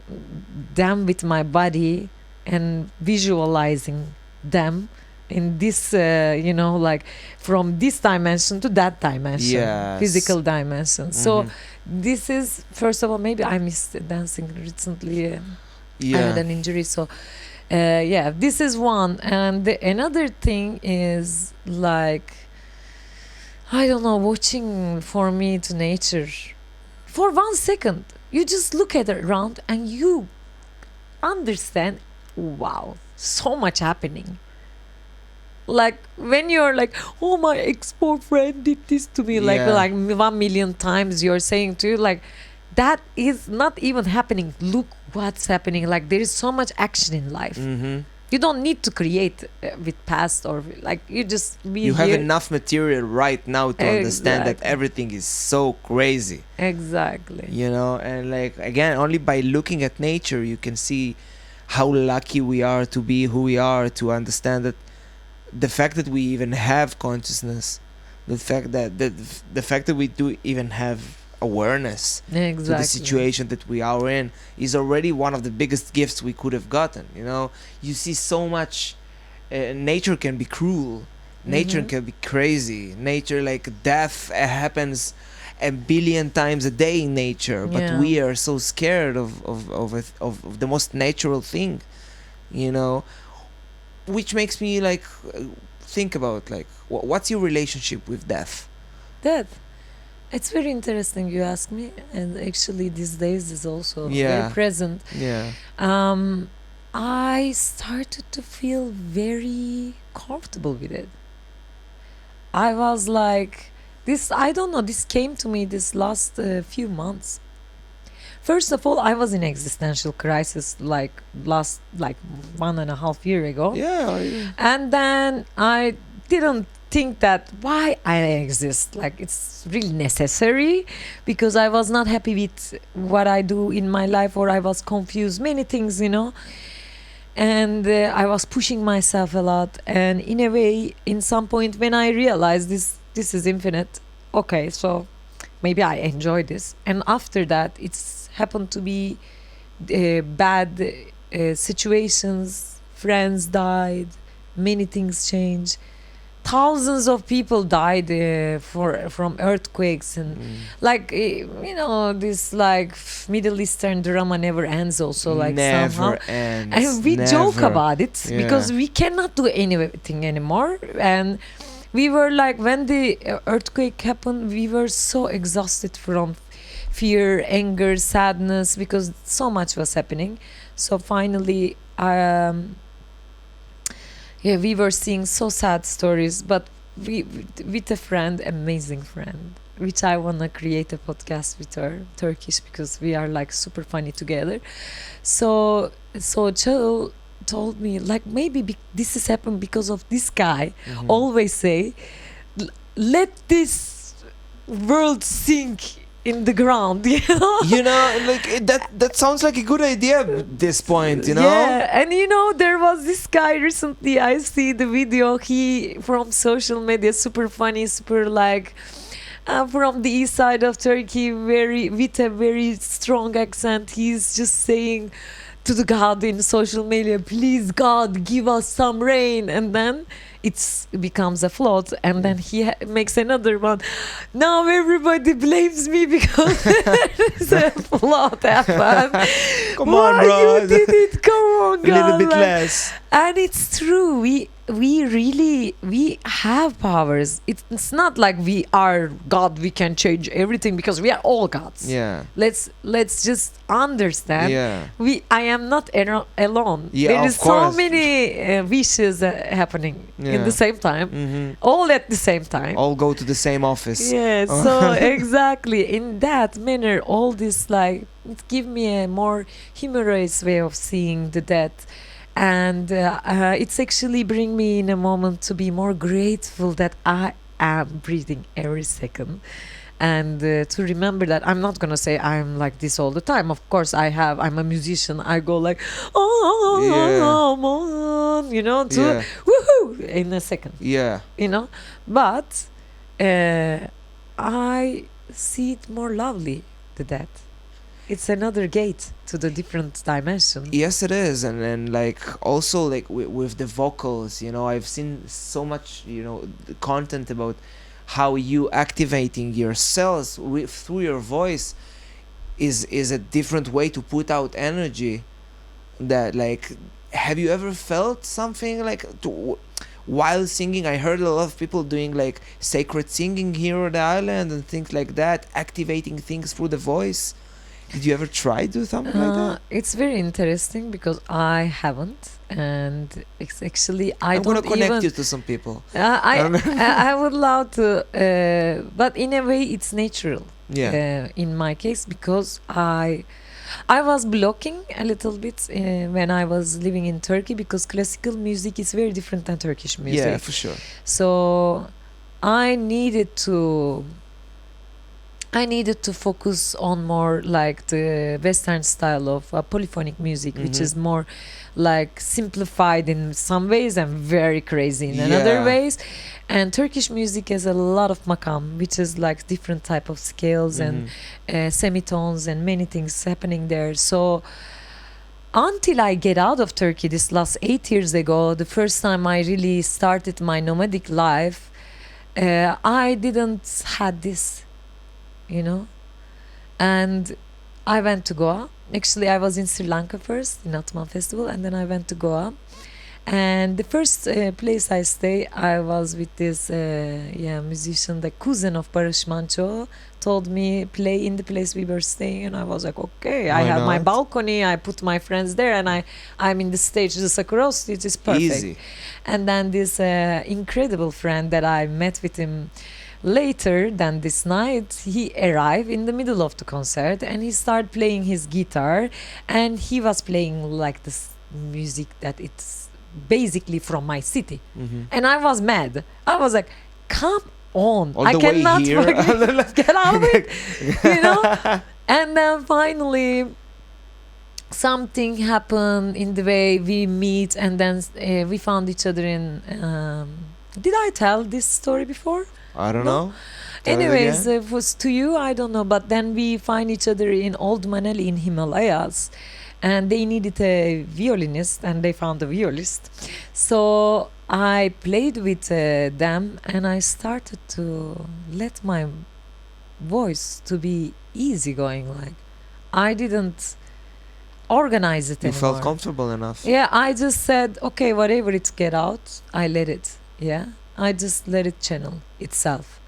them with my body and visualizing them in this, like from this dimension to that dimension, physical dimension. So this is, first of all, maybe I missed dancing recently. I had an injury, so Yeah, this is one. And another thing is like, I don't know, watching for me to nature for 1 second. You just look at it around and you understand, wow, so much happening. Like when you're like, oh, my ex-boyfriend did this to me,
Yeah.
like 1 million times you're saying to you, like, that is not even happening. Look what's happening. Like there is so much action in life.
Mm-hmm.
You don't need to create with past, or like you just be
You have
here.
enough material right now to understand that
Exactly.
everything is so crazy.
Exactly.
You know, and like again, only by looking at nature you can see how lucky we are to be who we are, to understand that the fact that we even have consciousness, the fact that the fact that we do even have awareness
Exactly.
to the situation that we are in is already one of the biggest gifts we could have gotten. You know, you see so much. Nature can be cruel, nature
Mhm.
can be crazy, nature, like death happens a billion times a day in nature, but
Yeah.
we are so scared of the most natural thing, you know, which makes me like think about like what's your relationship with death?
That. It's very interesting you ask me, and actually these days is also
Yeah.
very present.
Yeah.
I started to feel very comfortable with it. I was like, this, I don't know, this came to me this last few months. First of all, I was in existential crisis like last, like 1.5 year ago.
Yeah.
And then I didn't think that why I exist, like it's really necessary, because I was not happy with what I do in my life, or I was confused, many things, and I was pushing myself a lot. And in a way, in some point when I realized this is infinite, okay, so maybe I enjoy this. And after that, it's happened to be bad situations, friends died, many things changed, thousands of people died from earthquakes, and like this like Middle Eastern drama never ends also, like somehow.
Never ends.
And we joke
never.
about it
Yeah.
because we cannot do anything anymore. And we were like, when the earthquake happened, we were so exhausted from fear, anger, sadness, because so much was happening. So finally, yeah, we were seeing so sad stories, but we with a friend, amazing friend, which I wanna create a podcast with her, Turkish, because we are like super funny together. So Joel told me, like, maybe this has happened because of this guy.
Mhm.
Always say, let this world sink in the ground,
You know, like that sounds like a good idea at this point, you know?
Yeah, and there was this guy recently. I see the video. He from social media, super funny, super like from the east side of Turkey, very with a very strong accent. He's just saying to the God in social media, "Please, God, give us some rain," and then it becomes a flood, and then he makes another one. Now everybody blames me because there's a flood happened.
Come
Why
on, bro.
you did it? Come on,
A little
God.
bit
Like,
less.
and it's true. We have powers. It's not like we are God. We can change everything because we are all gods.
Yeah.
Let's just understand.
Yeah.
I am not alone.
Yeah,
There
of
is so
course.
many wishes happening in
Yeah.
the same time,
Mm-hmm.
all at the same time.
All go to the same office.
Yeah, so exactly in that manner, all this like it give me a more humorous way of seeing the death, and it's actually bring me in a moment to be more grateful that I am breathing every second, and to remember that I'm not gonna say I'm like this all the time. Of course, I'm a musician. I go like, oh, man, to
Yeah.
woohoo in a second,
Yeah.
but I see it more lovely, the death. It's another gate to the different dimension.
Yes, it is, and then like also like with the vocals, I've seen so much, the content about how you activating your cells through your voice is a different way to put out energy that like have you ever felt something like while singing? I heard a lot of people doing like sacred singing here on the island and things like that, activating things through the voice. Did you ever try to do something like that?
It's very interesting because I haven't, and it's actually
I'm gonna
don't
connect
even.
you to some people.
I would love to, but in a way, it's natural.
Yeah.
In my case, because I was blocking a little bit when I was living in Turkey, because classical music is very different than Turkish music.
Yeah, for sure.
So I needed to focus on more like the Western style of polyphonic music, which is more like simplified in some ways and very crazy in another
Yeah.
ways. And Turkish music has a lot of makam, which is like different type of scales and semitones and many things happening there. So until I get out of Turkey this last 8 years ago, the first time I really started my nomadic life, I didn't had this, you know. And I went to Goa. Actually, I was in Sri Lanka first in Atman Festival, and then I went to Goa. And the first place I stay, I was with this musician, the cousin of Barış Manço, told me play in the place we were staying, and I was like, okay, I
Why
have my
not?
balcony, I put my friends there, and I'm in the stage, the Sakura stage is perfect.
Easy.
And then this incredible friend that I met with him later than this night, he arrived in the middle of the concert and he started playing his guitar, and he was playing like this music that it's basically from my city. And I was mad. I was like, come on,
All
I
the way
cannot
here.
get out of it, you know. And then finally something happened in the way we meet, and then we found each other in did I tell this story before?
I don't
No.
know. Tell it
Anyways,
again.
it was to you, I don't know. But then we find each other in Old Manali in Himalayas, and they needed a violinist, and they found a violist. So I played with them, and I started to let my voice to be easygoing. Like I didn't organize it
You
anymore.
felt comfortable enough.
Yeah, I just said, okay, whatever it get out, I let it. Yeah, I just let it channel itself.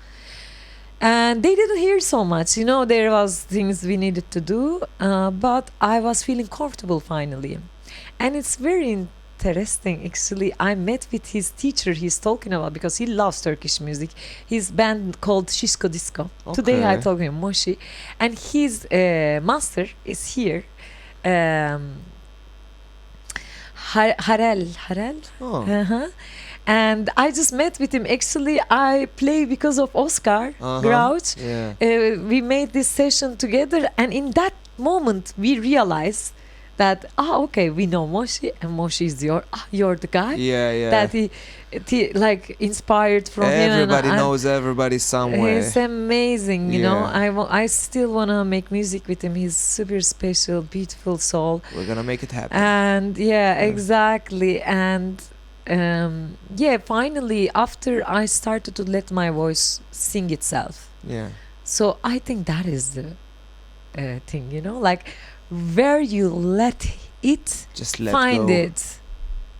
And they didn't hear so much, you know. There was things we needed to do, but I was feeling comfortable finally. And it's very interesting, actually. I met with his teacher he's talking about, because he loves Turkish music. His band called Shishko Disco. Today I
Okay.
told him Moshi, and his master is here. Harel.
Oh.
Uh-huh. And I just met with him. Actually, I play because of Oscar Grouch.
Yeah.
We made this session together, and in that moment, we realized that okay, we know Moshi, and Moshi is you're the guy
Yeah, yeah.
that he like inspired from him.
Everybody
and
knows everybody somewhere.
He's amazing, you know.
Yeah.
I still wanna make music with him. He's super special, beautiful soul.
We're gonna make it happen.
And exactly. And finally, after I started to let my voice sing itself.
Yeah.
So I think that is the thing, you know, like where you let it
Just let
find
go.
it,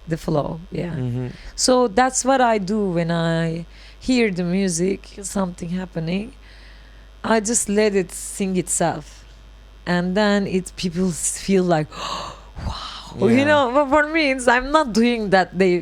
the flow. Yeah.
Mhm.
So that's what I do when I hear the music, something happening. I just let it sing itself, and then people feel like, wow, you
Yeah.
know. But for me, I'm not doing that. They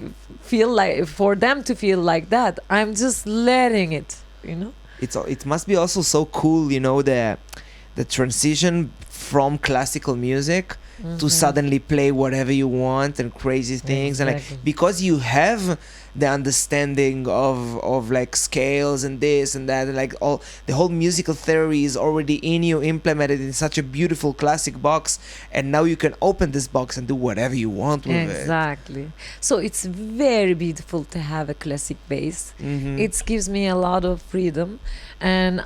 feel like, for them to feel like that, I'm just letting it, you know.
It must be also so cool, you know, the transition from classical music to suddenly play whatever you want and crazy things, and like
Exactly.
because you have the understanding of like scales and this and that, and like all the whole musical theory is already in you, implemented in such a beautiful classic box, and now you can open this box and do whatever you want with
Exactly. So it's very beautiful to have a classic bass.
it. Mhm.
It gives me a lot of freedom, and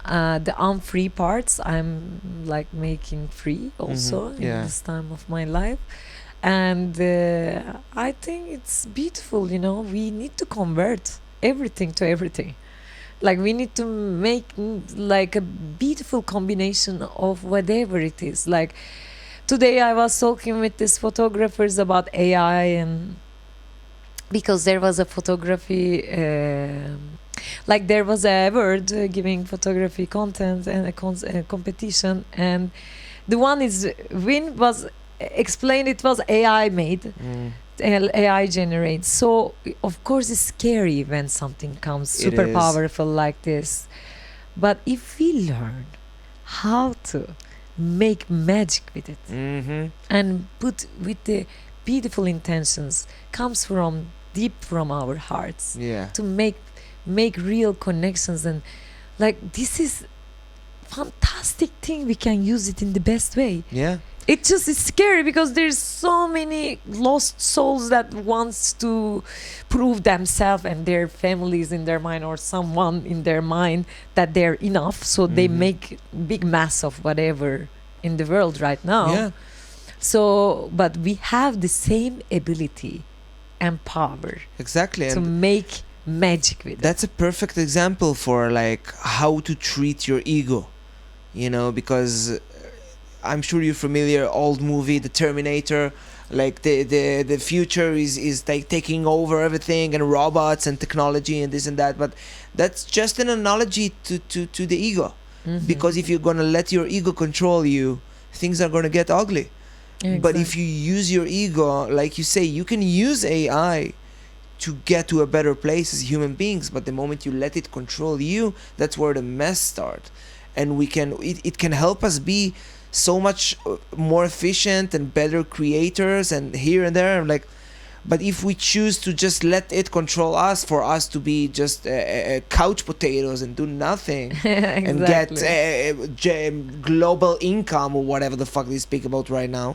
the unfree parts I'm like making free also in
Yeah.
this time of my life. And I think it's beautiful, you know. We need to convert everything to everything. Like we need to make like a beautiful combination of whatever it is. Like today I was talking with these photographers about AI, and because there was a photography like there was a word giving photography content and a competition, and the one is win was explained it was AI made. AI generates. So of course it's scary when something comes
It
super
is.
powerful like this. But if we learn how to make magic with it
Mm-hmm.
and put with the beautiful intentions, comes from deep from our hearts,
Yeah.
to make real connections, and like this is fantastic thing, we can use it in the best way.
Yeah.
It just is scary because there's so many lost souls that wants to prove themselves and their families in their mind, or someone in their mind, that they're enough, so they
Mhm.
make big mass of whatever in the world right now.
Yeah.
So but we have the same ability and power
Exactly.
to
And
make magic with it.
that's a perfect example for like how to treat your ego, because I'm sure you're familiar, old movie, The Terminator, like the future is like taking over everything, and robots and technology and this and that, but that's just an analogy to the ego.
Mhm.
Because if you're gonna let your ego control you, things are gonna get ugly. But if you use your ego, like you say, you can use AI to get to a better place as human beings, but the moment you let it control you, that's where the mess starts. And it can help us be so much more efficient and better creators and here and there, like, but if we choose to just let it control us, for us to be just couch potatoes and do nothing and get global income or whatever the fuck they speak about right now,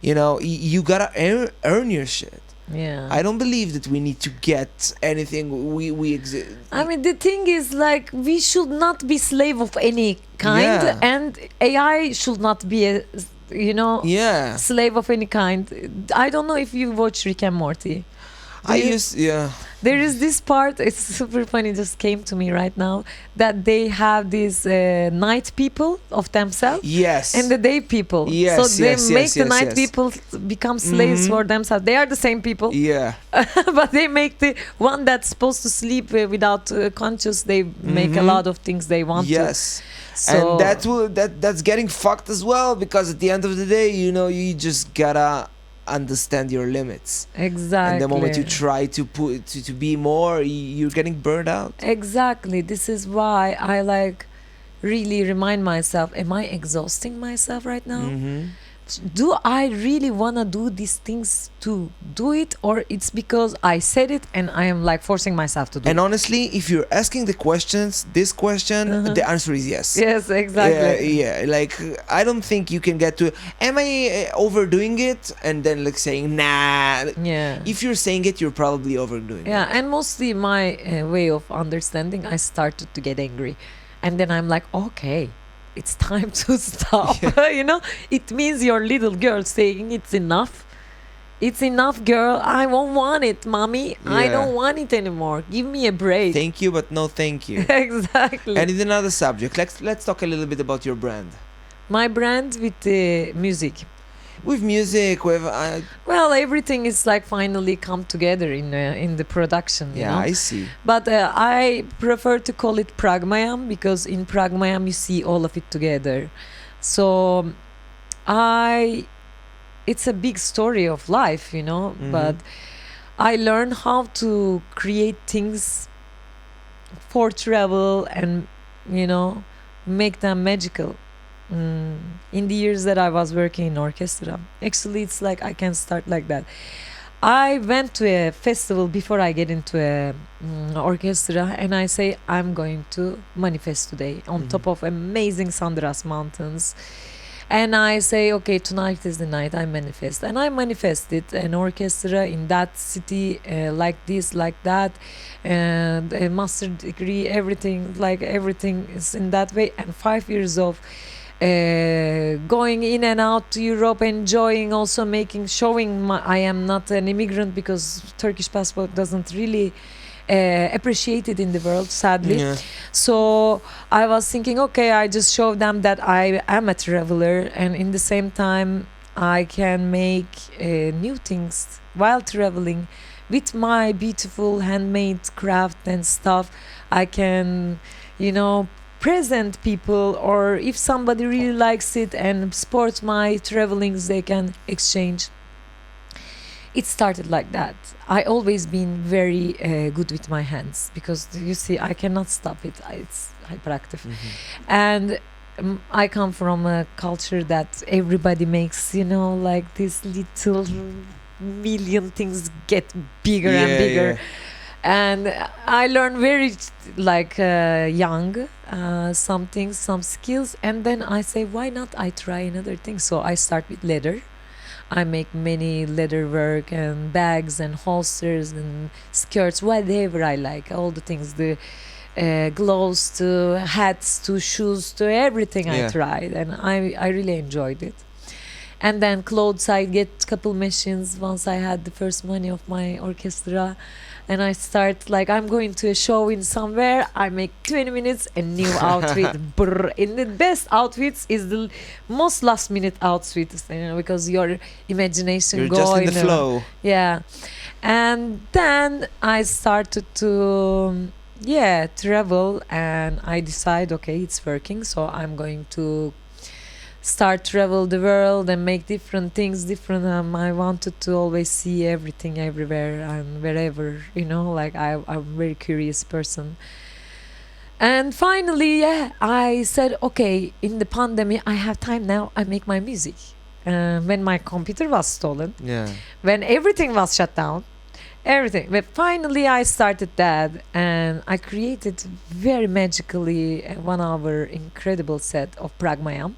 you gotta earn your shit.
Yeah.
I don't believe that we need to get anything. We exist.
I mean, the thing is, like, we should not be slave of any kind,
Yeah.
and AI should not be a,
Yeah.
slave of any kind. I don't know if you watch Rick and Morty.
Yeah.
There is this part, it's super funny, just came to me right now, that they have these night people of themselves
Yes.
and the day people.
Yes,
so they
yes,
make
yes,
the
yes,
night
yes.
people become slaves
Mhm.
for themselves. They are the same people.
Yeah.
But they make the one that's supposed to sleep without conscious, they make a
Mhm.
lot of things they want to.
Yes.
So
And that's getting fucked as well, because at the end of the day, you just gotta understand your limits.
exactly.
And the moment you try to put to be more, you're getting burned out.
Exactly. This is why I like really remind myself, am I exhausting myself right now?
Mm-hmm.
Do I really want to do these things to do it, or it's because I said it and I am like forcing myself to do
And
it?
honestly, if you're asking this question,
Uh-huh.
the answer is yes.
Yes, exactly.
Yeah, like I don't think you can get to. Am I overdoing it? And then like saying nah.
Yeah.
If you're saying it, you're probably overdoing
Yeah,
it.
and mostly my way of understanding, I started to get angry. And then I'm like, okay, it's time to stop. It means your little girl saying it's enough. It's enough, girl. I won't want it, mommy. I
Yeah.
don't want it anymore. Give me a break.
Thank you, but no thank you.
Exactly.
And in another subject, let's talk a little bit about your brand.
My brand with the music.
With music, with
Well, everything is like finally come together in the production.
yeah, I see.
But I prefer to call it Pragmayam, because in Pragmayam you see all of it together. So it's a big story of life,
Mhm.
but I learned how to create things for travel and, make them magical. In the years that I was working in orchestra, actually it's like I can start like that. I went to a festival before I get into a orchestra, and I say I'm going to manifest today on
Mhm.
top of amazing Sandras mountains. And I say, okay, tonight is the night I manifest. And I manifested an orchestra in that city, like this, like that, and a master degree, everything is in that way. And 5 years of going in and out to Europe, enjoying, also showing I am not an immigrant, because Turkish passport doesn't really appreciate it in the world, sadly.
Yeah.
So I was thinking, okay, I just show them that I am a traveler, and in the same time I can make new things while traveling with my beautiful handmade craft and stuff. I can, you know, present people, or if somebody really likes it and supports my travelings, they can exchange. It started like that. I always been very good with my hands, because you see I cannot stop it. It's hyperactive. And I come from a culture that everybody makes, you know, like these little million things get bigger and bigger. And I learned very like young some things, some skills, and then I say, why not I try another thing? So I start with leather. I make many leather work and bags and holsters and skirts, whatever I like, all the things, the gloves to hats to shoes to everything. I
Yeah.
tried, and I really enjoyed it. And then clothes, I get couple machines once I had the first money of my orchestra, and I start like I'm going to a show in somewhere. I make 20 minutes a new outfit. Brr. And the best outfits is the most last minute outfits, you know, because your imagination
You're
go
just in the
a-
flow.
yeah. And then I started to travel, and I decide, okay, it's working, so I'm going to start travel the world and make different things different. I wanted to always see everything everywhere and wherever, you know, like I'm a very curious person. And finally, I said, okay, in the pandemic I have time now, I make my music. When my computer was stolen,
Yeah.
when everything was shut down, everything, but finally I started that, and I created very magically a 1 hour incredible set of Pragmayam.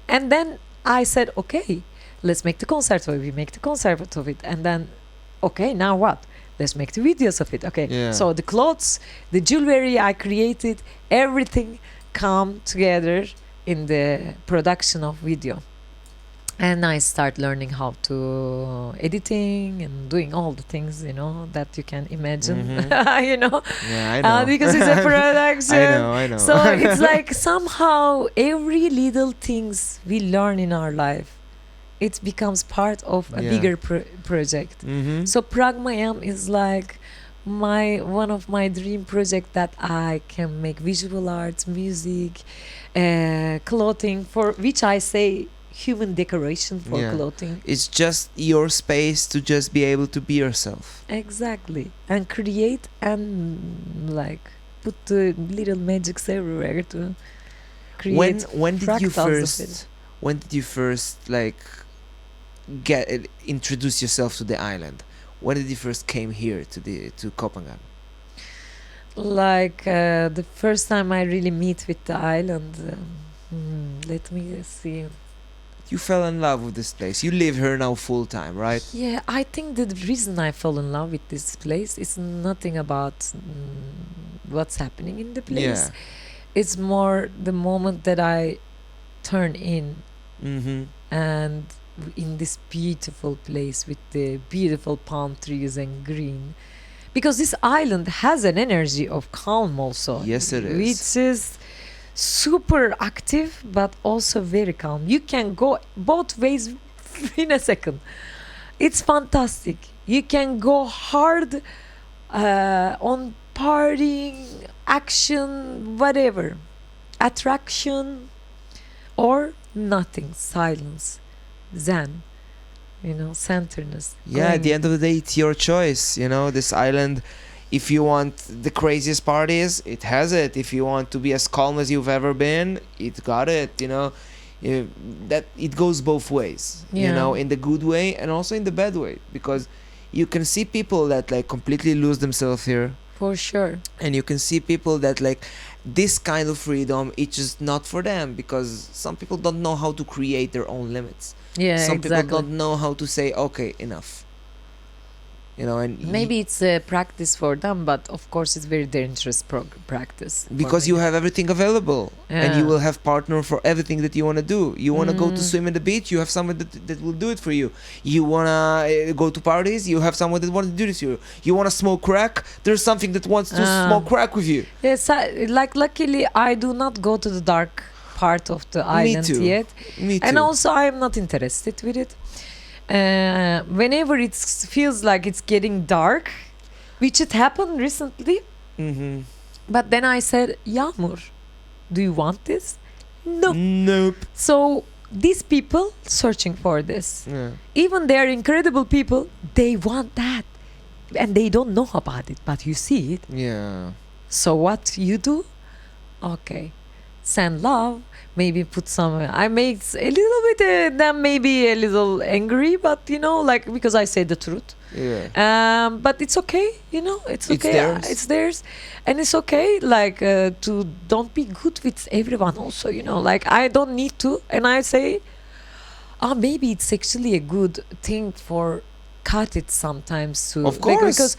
And then I said, okay, let's make the concert of it. We make the concert of it. And then, okay, now what? Let's make the videos of it. Okay.
Yeah.
So the clothes, the jewelry I created, everything come together in the production of video. And I start learning how to editing and doing all the things, you know, that you can imagine, you know,
Yeah, I know.
because it's a production.
I know.
So it's like somehow every little things we learn in our life, it becomes part of a
Yeah.
bigger project. So Pragmayam is like one of my dream project, that I can make visual arts, music, clothing, for which I say human decoration for
Yeah.
clothing.
It's just your space to just be able to be yourself.
Exactly. And create and like put the little magics everywhere to create
When did you
fractals of it.
first like introduce yourself to the island? When did you first came here to Copenhagen?
Like the first time I really meet with the island, let me see.
You fell in love with this place. You live here now full time, right?
Yeah, I think that the reason I fell in love with this place is nothing about what's happening in the place.
Yeah.
It's more the moment that I turn in, and in this beautiful place with the beautiful palm trees and green. Because this island has an energy of calm also.
Yes, it is.
Which is super active, but also very calm. You can go both ways in a second. It's fantastic. You can go hard on partying, action, whatever, attraction, or nothing, silence, zen, you know, centeredness.
Yeah, at the end of the day, it's your choice. You know, this island, if you want the craziest parties, it has it. If you want to be as calm as you've ever been, it got it. You know, that it goes both ways. You
Yeah.
know, in the good way and also in the bad way, because you can see people that like completely lose themselves here,
For sure.
and you can see people that like this kind of freedom, it's just not for them, because some people don't know how to create their own limits.
Yeah,
Some
exactly.
people don't know how to say, okay, enough. You know, and
Maybe it's a practice for them, but of course it's very dangerous practice. for
because
me.
you have everything available, and you
Yeah.
will have partner for everything that you want to do. You want to go to
Mm.
swim in the beach, you have someone that will do it for you. You want to go to parties, you have someone that wants to do this for you. You want to smoke crack, there's something that wants to
Ah.
smoke crack with you.
Yes, like luckily I do not go to the dark part of the
Me
island
too.
yet.
Me too.
And also, I am not interested with it. Whenever it feels like it's getting dark, which it happened recently,
Mm-hmm.
but then I said, Yagmur, do you want this? No.
Nope.
So these people searching for this,
Yeah.
even they're incredible people, they want that. And they don't know about it, but you see it.
Yeah.
So what you do? Okay, send love. Maybe put some. I make a little bit them maybe a little angry, but like because I say the truth.
Yeah.
But it's okay. It's
It's
okay.
theirs.
It's theirs, and it's okay. Like to don't be good with everyone. Also, like I don't need to, and I say, maybe it's actually a good thing for cut it sometimes too.
Of course.
Because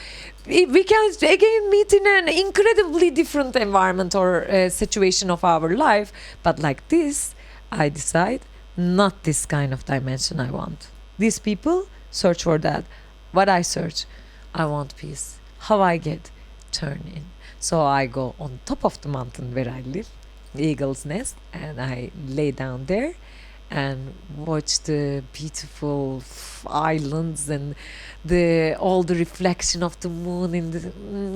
we can again meet in an incredibly different environment or situation of our life, but like this I decide not this kind of dimension I want. These people search for that. What I search, I want peace. How I get? Turn in. So I go on top of the mountain where I live, Eagle's Nest, and I lay down there and watch the beautiful islands and all the reflection of the moon in the.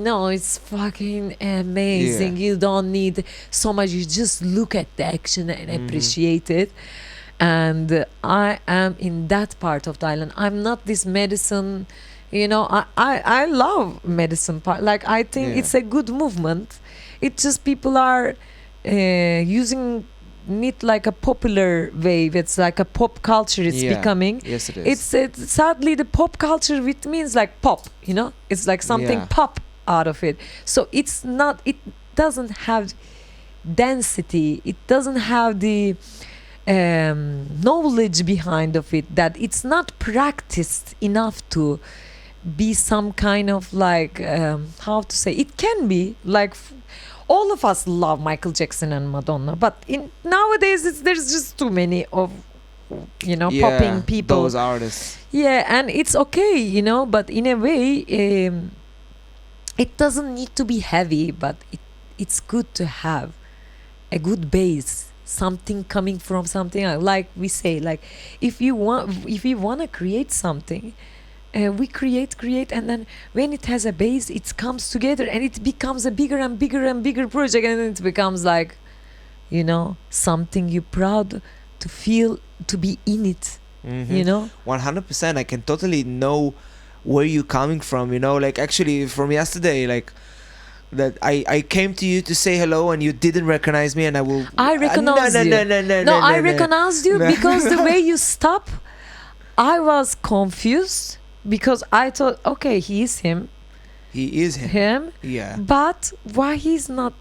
No, it's fucking amazing.
Yeah.
You don't need so much. You just look at the action and appreciate it. And I am in that part of the island. I'm not this medicine. I love medicine part. Like I think
Yeah.
it's a good movement. It's just people are using it like a popular wave. It's like a pop culture. It's
Yeah.
becoming.
Yes, it is.
It's sadly the pop culture, which means like pop. It's like something
Yeah.
pop out of it. So it's not. It doesn't have density. It doesn't have the knowledge behind of it. That it's not practiced enough to be some kind of like how to say. It can be like. All of us love Michael Jackson and Madonna, but nowadays there's just too many of popping people.
Those artists.
Yeah, and it's okay, but in a way, it doesn't need to be heavy, but it's good to have a good base, something coming from something like we say, like if you want to create something. We create, and then when it has a base, it comes together and it becomes a bigger and bigger and bigger project, and it becomes like, something you're proud to feel to be in it.
100%. I can totally know where you're coming from. Like actually from yesterday, like that I came to you to say hello and you didn't recognize me, and
I recognized you. No, I recognized you because the way you stop, I was confused. Because I thought, okay, he is him.
He is him. Yeah.
But why he's not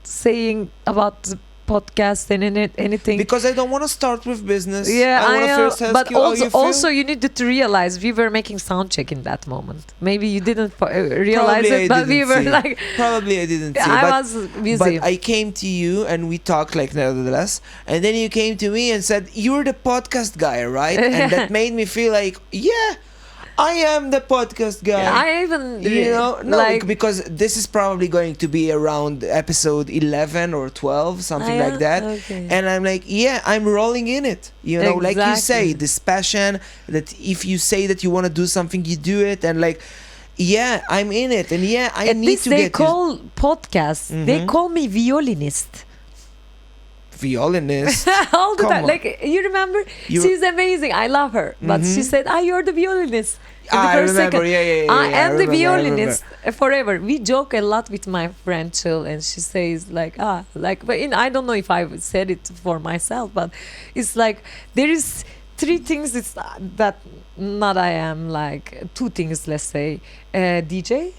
saying about the podcast and anything?
Because I don't want to start with business.
Yeah,
I want to first ask
but
you how you feel.
also you needed to realize we were making sound check in that moment. Maybe you didn't realize
Probably
it, but we were
see.
like.
Probably I didn't see.
I was busy.
But I came to you and we talked like nevertheless, and then you came to me and said you're the podcast guy, right? And that made me feel like I am the podcast guy.
I even
because this is probably going to be around episode 11 or 12, something like that.
Okay.
And I'm like, I'm rolling in it. Like you say,
Exactly.
this passion that if you say that you want to do something, you do it, and like, I'm in it, and I
At
need
least
to
they
get
call podcasts. They call me violinist.
violinist.
All the
Come
time.
on.
Like you remember, she's amazing. I love her, but she said, you're the violinist." In the
I
first
remember.
second.
Yeah.
I am the
remember.
violinist forever. We joke a lot with my friend Chill, and she says like, but I don't know if I said it for myself, but it's like there is 3 things. It's that not I am like 2 things. Let's say DJ.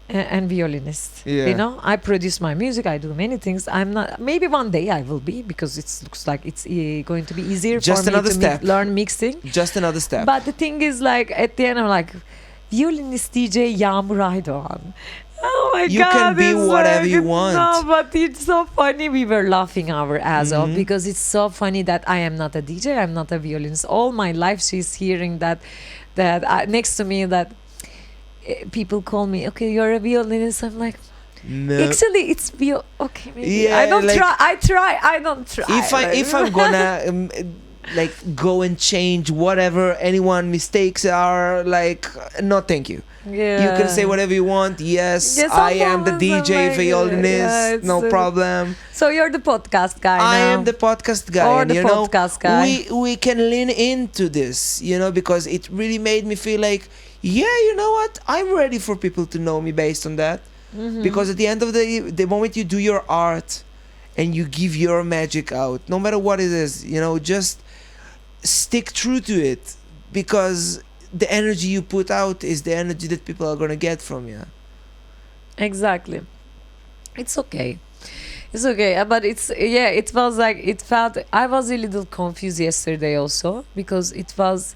And violinist.
Yeah.
I produce my music. I do many things. I'm not. Maybe one day I will be, because it looks like it's going to be easier
Just
for me
another
to
step.
learn mixing.
Just another step.
But the thing is, like at the end, I'm like, violinist DJ Yagmur Aydogan. Oh my
You
God!
can be
it's
whatever
like,
you want.
No, but it's so funny. We were laughing our ass off because it's so funny that I am not a DJ. I'm not a violinist. All my life, she's hearing that next to me that. People call me, okay, you're a violinist. I'm like,
No.
Actually, it's okay. Maybe
Yeah,
I don't
like-
try. I try. I don't try.
If I'm gonna like go and change whatever anyone mistakes are, like, no, thank you.
yeah.
You can say whatever you want. Yes,
Yeah, some
I am the
moments
DJ,
I'm like,
violinist,
it's,
no problem.
So you're the podcast guy
I
now.
am the podcast guy,
Or
and
the
you know,
podcast guy.
we can lean into this, you know, because it really made me feel like, yeah, you know what, I'm ready for people to know me based on that.
Mhm.
Because at the end of the moment you do your art and you give your magic out, no matter what it is, you know, just stick true to it, because the energy you put out is the energy that people are gonna get from you.
Exactly. It's okay. It's okay, but it was like, it felt, I was a little confused yesterday also, because it was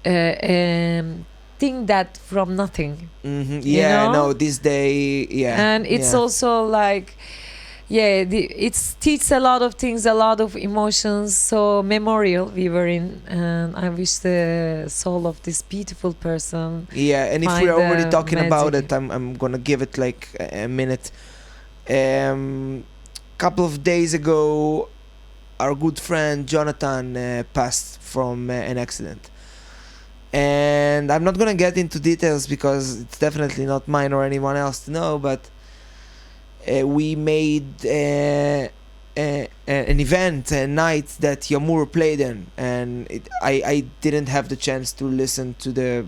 thing that from nothing.
Mm-hmm.
You
Yeah,
know?
no, this day, yeah.
And it's
yeah.
also like, it teaches a lot of things, a lot of emotions. So memorial we were in, and I wish the soul of this beautiful person.
Yeah, and if
Find
we're already
the
talking about
magic.
it, I'm gonna give it like a minute. Couple of days ago, our good friend Jonathan passed from an accident, and I'm not gonna get into details because it's definitely not mine or anyone else to know. But we made an event, a night that Yagmur played in, and I didn't have the chance to listen to the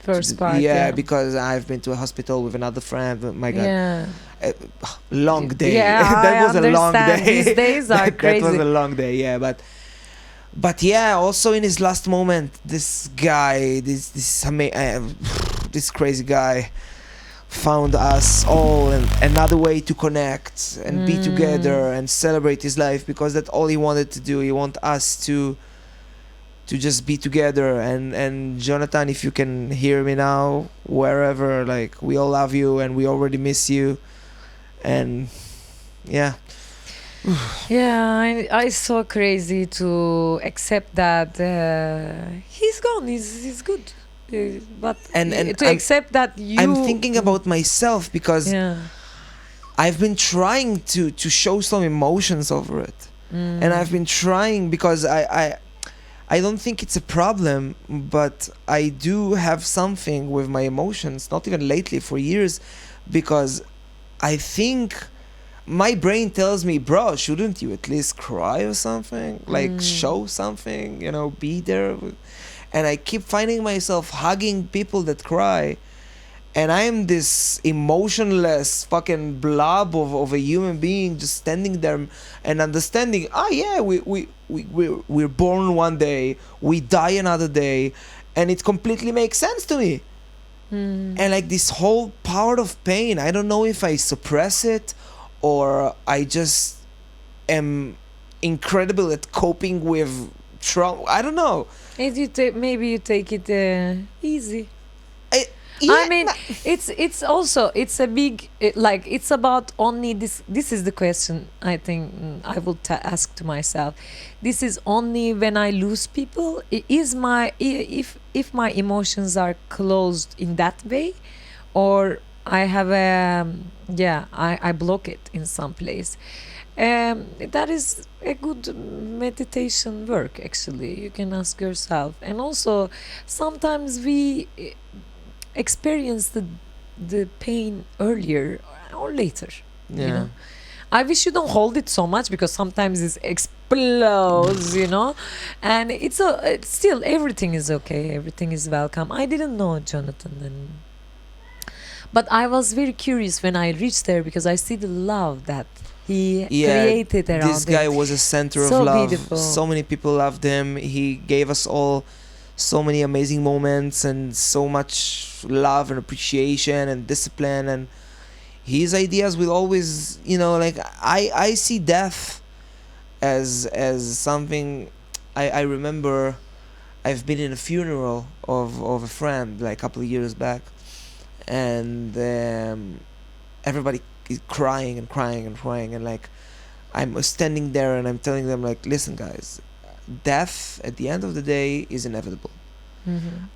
First part.
yeah, because I've been to a hospital with another friend. My God,
Yeah.
long day.
Yeah,
that was
I
a long
understand.
day.
These days are crazy.
That was a long day. Yeah, but yeah, also in his last moment, this guy, this crazy guy, found us all and another way to connect and be together and celebrate his life, because that's all he wanted to do. He want us to just be together. And Jonathan, if you can hear me now, wherever, like, we all love you and we already miss you. And yeah.
Yeah, I so crazy to accept that he's gone. He's good, but
And
to
I'm-
accept that you.
I'm thinking about myself, because
Yeah.
I've been trying to show some emotions over it. And I've been trying, because I don't think it's a problem, but I do have something with my emotions, not even lately, for years, because I think my brain tells me, bro, shouldn't you at least cry or something? Like, show something, you know, be there. And I keep finding myself hugging people that cry. And I am this emotionless fucking blob of a human being just standing there and understanding, we're born one day, we die another day, and it completely makes sense to me. And like this whole part of pain, I don't know if I suppress it or I just am incredible at coping with trauma. I don't know.
And maybe you take it easy.
Yeah,
I mean, it's also, it's a big, like, it's about only this. This is the question I think I will ask to myself. This is only when I lose people. Is my if my emotions are closed in that way, or I have I block it in some place. That is a good meditation work. Actually, you can ask yourself, and also sometimes we experience the pain earlier or later.
yeah.
You know, I wish you don't hold it so much, because sometimes it explodes, you know, and it's still everything is okay, everything is welcome. I didn't know Jonathan, but I was very curious when I reached there, because I see the love that he created around
this guy
it.
was a center
So
of love.
beautiful.
So many people loved him. He gave us all so many amazing moments and so much love and appreciation and discipline, and his ideas will always, you know, like, I see death as something. I remember I've been in a funeral of a friend like a couple of years back, and everybody is crying and crying and crying, and like, I'm standing there and I'm telling them, like, listen guys, death at the end of the day is inevitable.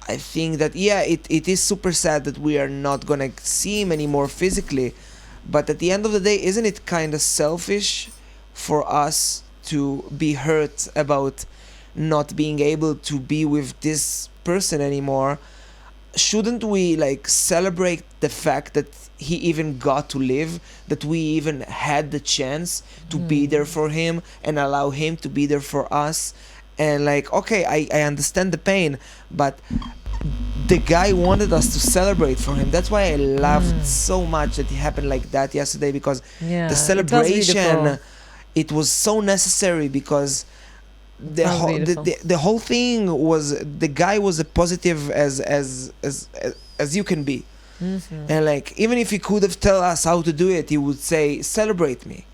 I think that it is super sad that we are not gonna see him anymore physically, But at the end of the day, isn't it kind of selfish for us to be hurt about not being able to be with this person anymore? Shouldn't we like celebrate the fact that he even got to live, that we even had the chance to be there for him and allow him to be there for us? And like, okay, I understand the pain, but the guy wanted us to celebrate for him. That's why I laughed so much that it happened like that yesterday, because
Yeah,
the
it was
celebration,
beautiful.
it was so necessary, because the
was
whole
beautiful.
the whole thing was, the guy was as positive as you can be. And like, even if he could have tell us how to do it, he would say, celebrate me,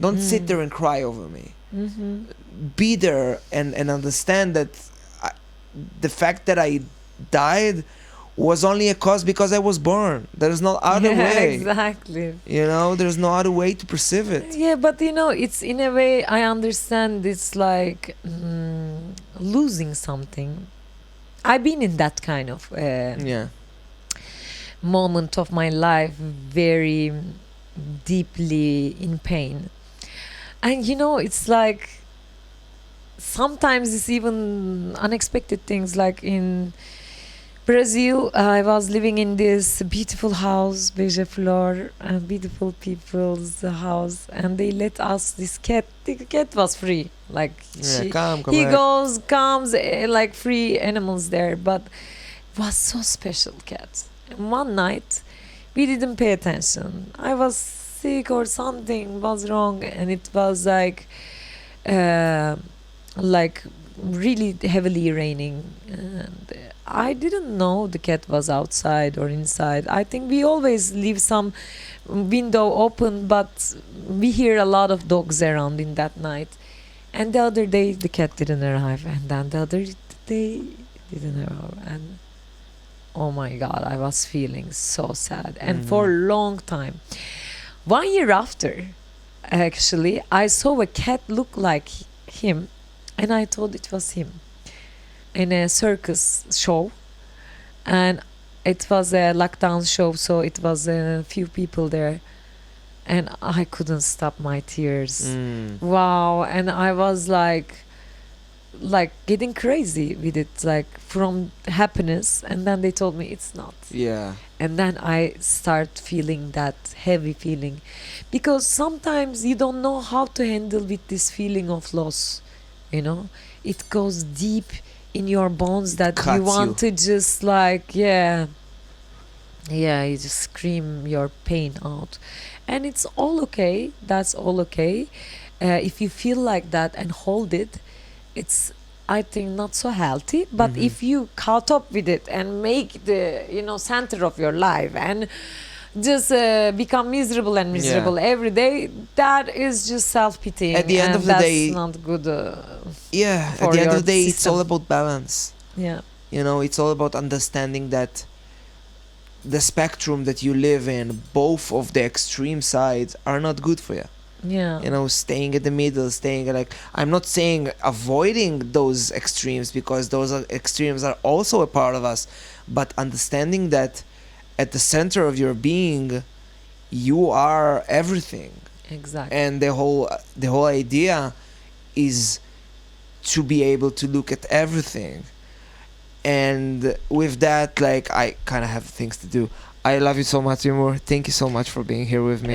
don't sit there and cry over me, be there and understand that the fact that I died was only a cause because I was born. There's no other way.
Exactly.
You know, there's no other way to perceive it.
Yeah, but you know, it's in a way I understand. It's like losing something. I've been in that kind of
Yeah.
moment of my life, very deeply in pain. And you know, it's like sometimes it's even unexpected things. Like in Brazil, I was living in this beautiful house, beige floor, and beautiful people's house, and they let us this cat. The cat was free, like
Yeah, come
he
back.
comes like free animals there, but was so special cat. And one night, we didn't pay attention. I was sick or something was wrong, and it was like really heavily raining, and I didn't know the cat was outside or inside. I think we always leave some window open, but we hear a lot of dogs around in that night. And the other day the cat didn't arrive, and then the other day didn't arrive, and oh my god, I was feeling so sad. And for a long time, 1 year after, actually, I saw a cat look like him, and I thought it was him in a circus show. And it was a lockdown show, so it was a few people there, and I couldn't stop my tears. Wow. And I was like getting crazy with it, like from happiness. And then they told me it's not.
Yeah.
And then I start feeling that heavy feeling, because sometimes you don't know how to handle with this feeling of loss. You know, it goes deep in your bones that
Cuts
you want
you.
to just like, yeah, you just scream your pain out. And it's all okay. That's all okay. If you feel like that and hold it, it's, I think, not so healthy. But if you caught up with it and make the, you know, center of your life and just become miserable and miserable every day, that is just self-pitying.
At the end
and
of the
that's
day,
not good.
Yeah, at
for
the end of
your
the day, it's
system.
all about balance.
Yeah.
You know, it's all about understanding that the spectrum that you live in, both of the extreme sides, are not good for you.
Yeah.
You know, staying at the middle, staying like, I'm not saying avoiding those extremes, because those extremes are also a part of us, but understanding that at the center of your being, you are everything.
Exactly.
And the whole idea is to be able to look at everything. And with that, like, I kind of have things to do. I love you so much, Yagmur. Thank you so much for being here with me.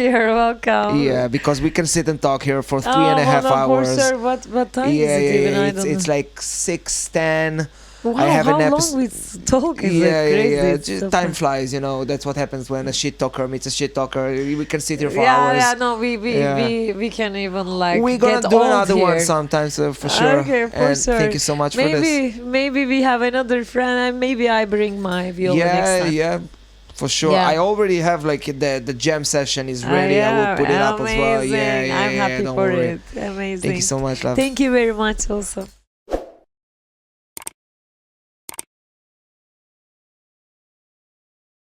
You're welcome.
Yeah, because we can sit and talk here for 3.5
hold on,
hours.
For sure. What time
Yeah,
is it even? I
it's,
don't
it's
know.
like 6:10.
Wow,
I have
how
an
long we talk is
Yeah,
it crazy?
yeah.
It's
Just
so
time
fun.
flies, you know. That's what happens when a shit talker meets a shit talker. We can sit here for
yeah,
hours.
Yeah, no,
Yeah.
we can even like
We're gonna
get
do
old
another
here.
one sometimes, for sure.
Okay, for
And
sure.
thank you so much for this.
Maybe we have another friend, and maybe I bring my viola next time.
Yeah, for sure.
Yeah.
I already have like the jam session is ready. I will put it up as well. Yeah,
amazing. I'm happy
don't
for
worry.
it. Amazing.
Thank you so much, love.
Thank you very much also.